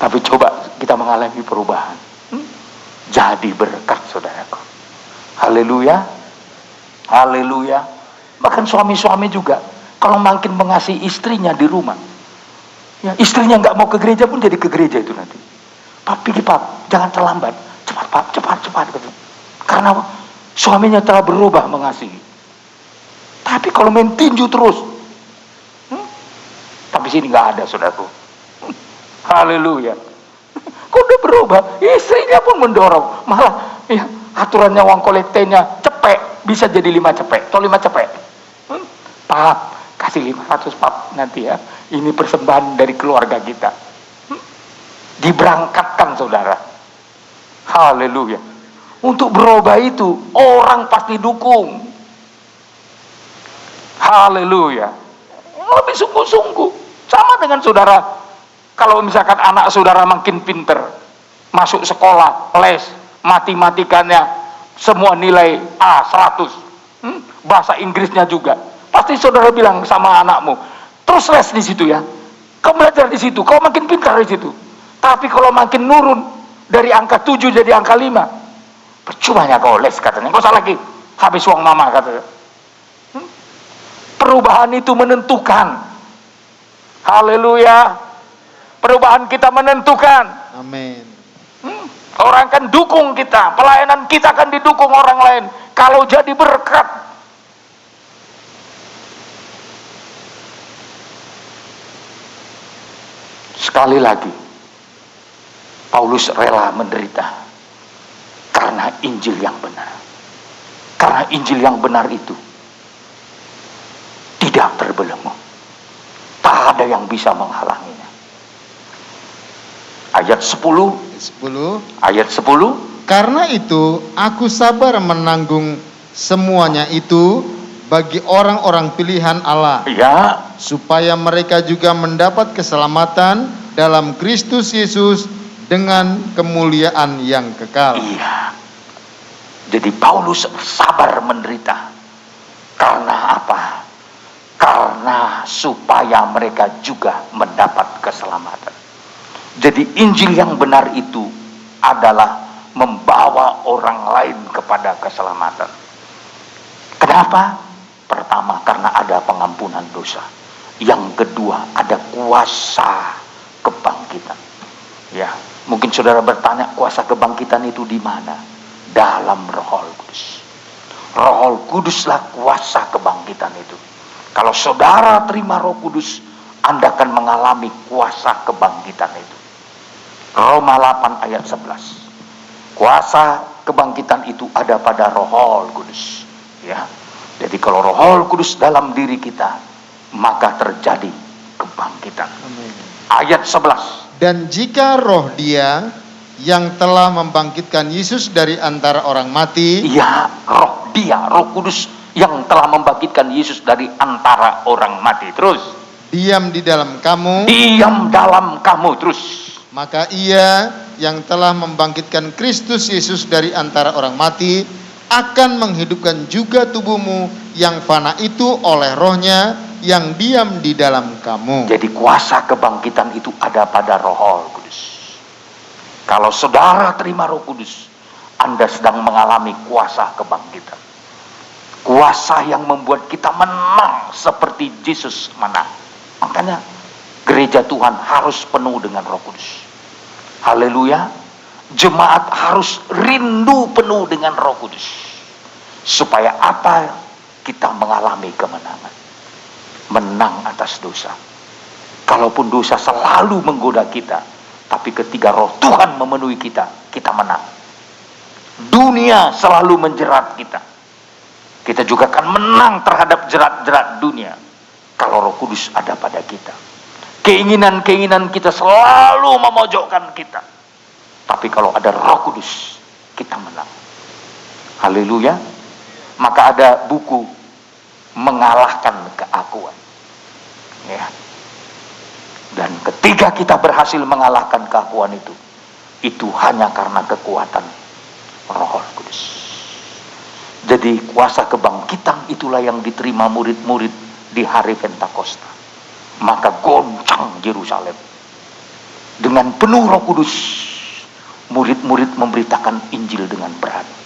Tapi coba kita mengalami perubahan. Jadi berkat, saudaraku. Haleluya. Haleluya. Bahkan suami-suami juga, kalau makin mengasihi istrinya di rumah, ya, istrinya nggak mau ke gereja pun jadi ke gereja itu nanti. Papi, Pak, jangan terlambat. Cepat, Pak, cepat. Katanya. Karena suaminya telah berubah mengasihi. Tapi kalau main tinju terus, tapi sini nggak ada, saudaraku. Haleluya. Kok udah berubah, istrinya pun mendorong. Malah ya, aturannya uang kolektenya cepet, bisa jadi 5 cepet atau 5 cepet. Pak, kasih 500 Pak nanti ya. Ini persembahan dari keluarga kita. Diberangkatkan, saudara. Haleluya. Untuk berubah itu orang pasti dukung. Haleluya. Lebih sungguh-sungguh. Sama dengan saudara, kalau misalkan anak saudara makin pinter, masuk sekolah, les, matematikanya semua nilai A 100, bahasa Inggrisnya juga, Pasti saudara bilang sama anakmu, terus les di situ ya. Kau belajar di situ, kau makin pintar di situ. Tapi kalau makin nurun dari angka 7 jadi angka 5, percumanya kau les katanya. Kau salah lagi, habis uang mama katanya. Perubahan itu menentukan. Haleluya. Perubahan kita menentukan. Amin. Orang akan dukung kita, pelayanan kita akan didukung orang lain kalau jadi berkat. Sekali lagi, Paulus rela menderita karena Injil yang benar. Karena Injil yang benar itu tidak terbelenggu. Tak ada yang bisa menghalanginya. Ayat 10. Ayat 10. Karena itu aku sabar menanggung semuanya itu bagi orang-orang pilihan Allah. Ya. Supaya mereka juga mendapat keselamatan dalam Kristus Yesus dengan kemuliaan yang kekal. Iya. Jadi Paulus sabar menderita. Karena apa? Karena supaya mereka juga mendapat keselamatan. Jadi Injil yang benar itu adalah membawa orang lain kepada keselamatan. Kenapa? Pertama, karena ada pengampunan dosa. Yang kedua, ada kuasa kebangkitan. Ya, mungkin saudara bertanya, kuasa kebangkitan itu di mana? Dalam Roh Kudus. Roh Kuduslah kuasa kebangkitan itu. Kalau saudara terima Roh Kudus, Anda akan mengalami kuasa kebangkitan itu. Roma 8 ayat 11. Kuasa kebangkitan itu ada pada Roh Kudus. Ya. Jadi kalau Roh Kudus dalam diri kita, maka terjadi kebangkitan. Amin. Ayat 11. Dan jika roh Dia yang telah membangkitkan Yesus dari antara orang mati, ya, roh Dia, Roh Kudus yang telah membangkitkan Yesus dari antara orang mati, terus diam di dalam kamu, diam dalam kamu, terus maka Ia yang telah membangkitkan Kristus Yesus dari antara orang mati akan menghidupkan juga tubuhmu yang fana itu oleh Roh-Nya yang diam di dalam kamu. Jadi kuasa kebangkitan itu ada pada Roh Kudus. Kalau saudara terima Roh Kudus, Anda sedang mengalami kuasa kebangkitan. Kuasa yang membuat kita menang seperti Yesus menang. Makanya gereja Tuhan harus penuh dengan Roh Kudus. Haleluya. Jemaat harus rindu penuh dengan Roh Kudus. Supaya apa? Kita mengalami kemenangan. Menang atas dosa. Kalaupun dosa selalu menggoda kita, tapi ketika Roh Tuhan memenuhi kita, kita menang. Dunia selalu menjerat kita. Kita juga akan menang terhadap jerat-jerat dunia kalau Roh Kudus ada pada kita. Keinginan-keinginan kita selalu memojokkan kita. Tapi kalau ada Roh Kudus, kita menang. Haleluya. Maka ada buku mengalahkan keakuan. Ya. Dan ketika kita berhasil mengalahkan keakuan itu hanya karena kekuatan Roh Kudus. Jadi kuasa kebangkitan itulah yang diterima murid-murid di hari Pentakosta. Maka goncang Yerusalem. Dengan penuh Roh Kudus, murid-murid memberitakan Injil dengan berani.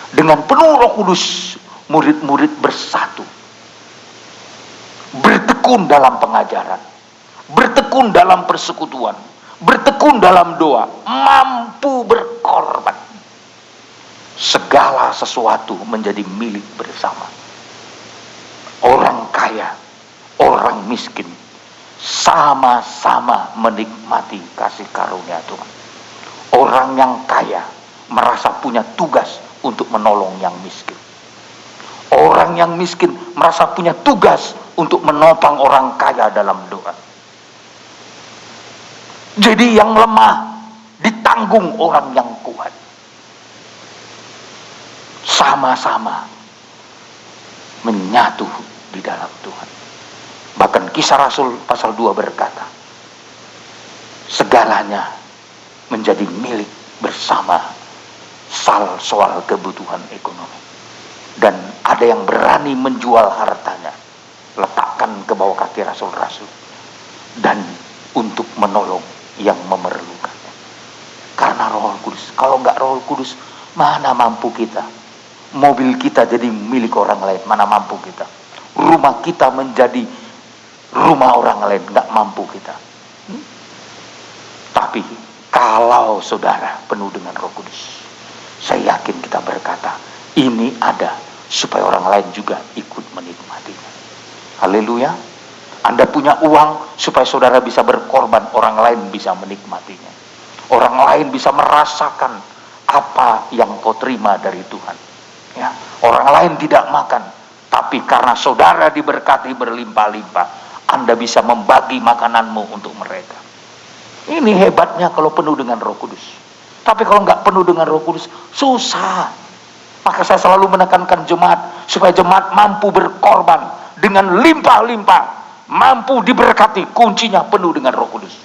Dengan penuh Roh Kudus, murid-murid bersatu. Bertekun dalam pengajaran. Bertekun dalam persekutuan. Bertekun dalam doa. Mampu berkorban. Segala sesuatu menjadi milik bersama. Orang kaya, orang miskin, sama-sama menikmati kasih karunia Tuhan. Orang yang kaya merasa punya tugas untuk menolong yang miskin. Orang yang miskin merasa punya tugas untuk menopang orang kaya dalam doa. Jadi yang lemah ditanggung orang yang kuat. Sama-sama menyatu di dalam Tuhan. Bahkan Kisah Rasul pasal 2 berkata, segalanya menjadi milik bersama soal kebutuhan ekonomi. Dan ada yang berani menjual hartanya letakkan ke bawah kaki rasul-rasul, dan untuk menolong yang memerlukannya. Karena Roh Kudus. Kalau nggak Roh Kudus, mana mampu kita? Mobil kita jadi milik orang lain, mana mampu kita? Rumah kita menjadi rumah orang lain, nggak mampu kita. Tapi kalau saudara penuh dengan Roh Kudus, saya yakin kita berkata, ini ada supaya orang lain juga ikut menikmatinya. Haleluya. Anda punya uang supaya saudara bisa berkorban, orang lain bisa menikmatinya. Orang lain bisa merasakan apa yang kau terima dari Tuhan. Ya, orang lain tidak makan, tapi karena saudara diberkati berlimpah-limpah, Anda bisa membagi makananmu untuk mereka. Ini hebatnya kalau penuh dengan Roh Kudus. Tapi kalau nggak penuh dengan Roh Kudus, susah. Maka saya selalu menekankan jemaat supaya jemaat mampu berkorban dengan limpah-limpah, mampu diberkati. Kuncinya penuh dengan Roh Kudus.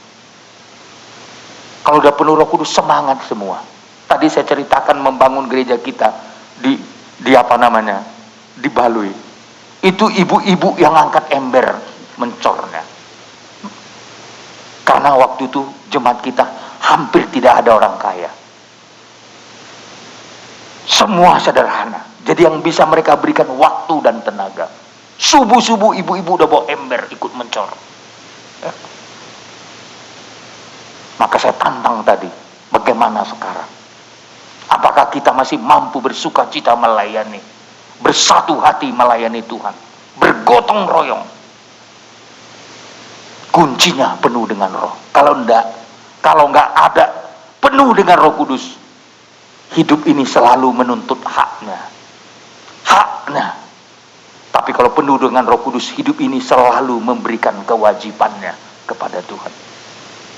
Kalau udah penuh Roh Kudus, semangat semua. Tadi saya ceritakan membangun gereja kita di apa namanya, di Balui. Itu ibu-ibu yang angkat ember mencornya. Karena waktu itu jemaat kita hampir tidak ada orang kaya. Semua sederhana. Jadi yang bisa mereka berikan waktu dan tenaga. Subuh-subuh ibu-ibu udah bawa ember ikut mencor. Ya. Maka saya tantang tadi, bagaimana sekarang? Apakah kita masih mampu bersuka cita melayani, bersatu hati melayani Tuhan, bergotong royong? Kuncinya penuh dengan Roh. Kalau enggak ada penuh dengan Roh Kudus, hidup ini selalu menuntut haknya. Tapi kalau penuh dengan Roh Kudus, hidup ini selalu memberikan kewajibannya kepada Tuhan.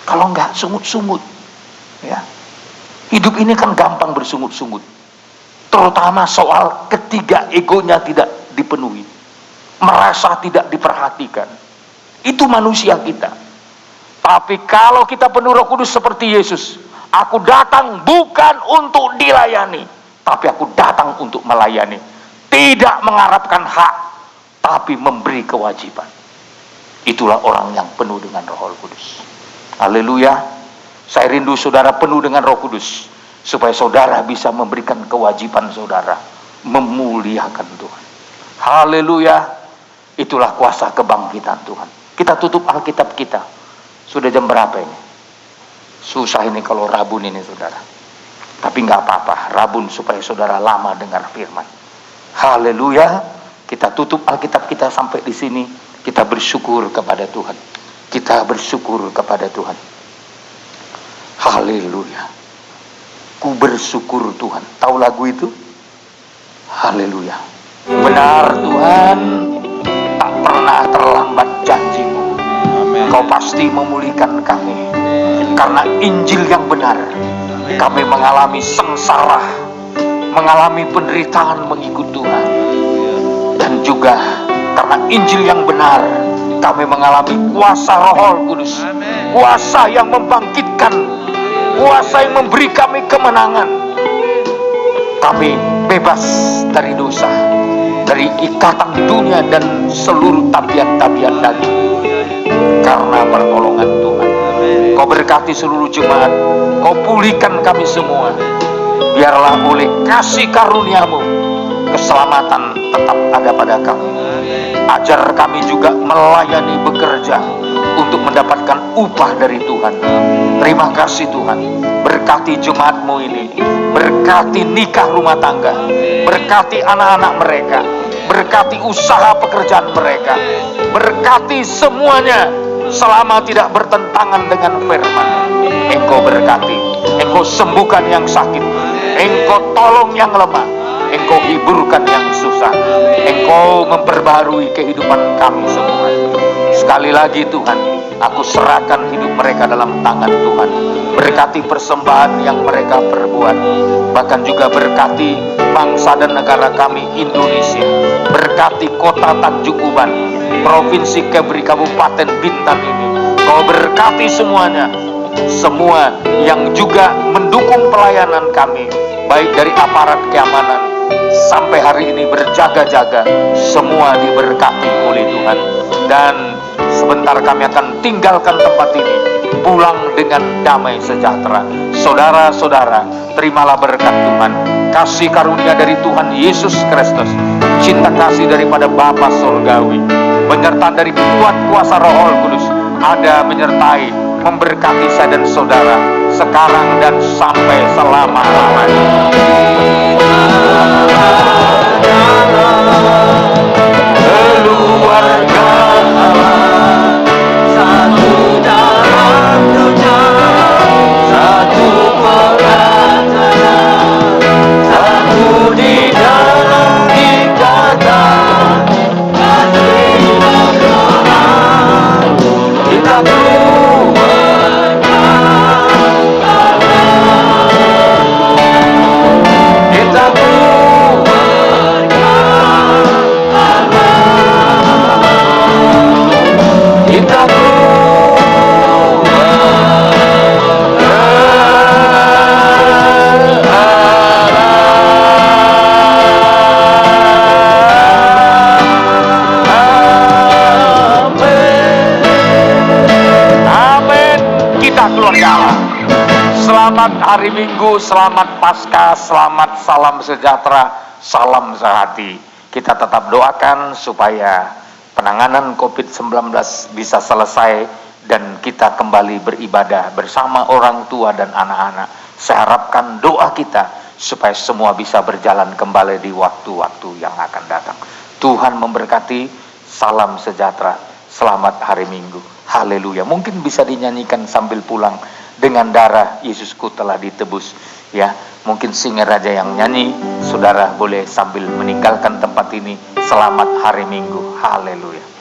Kalau enggak, sungut-sungut. Ya. Hidup ini kan gampang bersungut-sungut. Terutama soal ketiga egonya tidak dipenuhi. Merasa tidak diperhatikan. Itu manusia kita. Tapi kalau kita penuh Roh Kudus seperti Yesus, aku datang bukan untuk dilayani, tapi aku datang untuk melayani. Tidak mengharapkan hak, tapi memberi kewajiban. Itulah orang yang penuh dengan Roh Kudus. Haleluya. Saya rindu saudara penuh dengan Roh Kudus, supaya saudara bisa memberikan kewajiban saudara, memuliakan Tuhan. Haleluya. Itulah kuasa kebangkitan Tuhan. Kita tutup Alkitab kita. Sudah jam berapa ini? Susah ini kalau rabun ini saudara. Tapi nggak apa-apa, rabun supaya saudara lama dengar firman. Haleluya. Kita tutup Alkitab kita sampai di sini. Kita bersyukur kepada Tuhan. Kita bersyukur kepada Tuhan. Haleluya. Ku bersyukur Tuhan. Tahu lagu itu? Haleluya. Benar Tuhan, tak pernah terlambat janjimu. Kau pasti memulihkan kami. Karena Injil yang benar, kami mengalami sengsara, mengalami penderitaan mengikut Tuhan. Dan juga karena Injil yang benar, kami mengalami kuasa Roh Kudus, kuasa yang membangkitkan, kuasa yang memberi kami kemenangan. Kami bebas dari dosa, dari ikatan dunia dan seluruh tabiat-tabiat daging, karena pertolongan Tuhan. Kau berkati seluruh jemaat, kau pulihkan kami semua. Biarlah oleh kasih karuniamu, keselamatan tetap ada pada kami. Ajar kami juga melayani, bekerja untuk mendapatkan upah dari Tuhan. Terima kasih Tuhan. Berkati jemaatmu ini, berkati nikah rumah tangga, berkati anak-anak mereka, berkati usaha pekerjaan mereka, berkati semuanya selama tidak bertentangan dengan firman. Engkau berkati, engkau sembuhkan yang sakit, engkau tolong yang lemah, engkau hiburkan yang susah, engkau memperbarui kehidupan kami semua. Sekali lagi Tuhan, aku serahkan hidup mereka dalam tangan Tuhan. Berkati persembahan yang mereka perbuat, bahkan juga berkati bangsa dan negara kami Indonesia. Berkati kota Tanjung Uban, Provinsi Kebri, Kabupaten Bintan ini. Kau berkati semuanya, semua yang juga mendukung pelayanan kami, baik dari aparat keamanan, sampai hari ini berjaga-jaga, semua diberkati oleh Tuhan. Dan sebentar kami akan tinggalkan tempat ini, pulang dengan damai sejahtera. Saudara-saudara, terimalah berkat Tuhan, kasih karunia dari Tuhan Yesus Kristus, cinta kasih daripada Bapa Surgawi, penyertaan dari kuat kuasa Roh Kudus ada menyertai, memberkati saya dan saudara sekarang dan sampai selama-lamanya. Keluarga Allah, satu dalam dunia, satu perhatian, satu di dalam ikatan, kita keluarga Allah, kita keluarga Allah, kita keluarga Allah. Selamat hari Minggu, selamat Paskah, selamat salam sejahtera, salam sehati. Kita tetap doakan supaya penanganan COVID-19 bisa selesai dan kita kembali beribadah bersama orang tua dan anak-anak. Saya harapkan doa kita supaya semua bisa berjalan kembali di waktu-waktu yang akan datang. Tuhan memberkati, salam sejahtera, selamat hari Minggu. Haleluya. Mungkin bisa dinyanyikan sambil pulang, dengan darah Yesusku telah ditebus. Ya, mungkin singer raja yang nyanyi, saudara boleh sambil meninggalkan tempat ini. Selamat hari Minggu. Haleluya.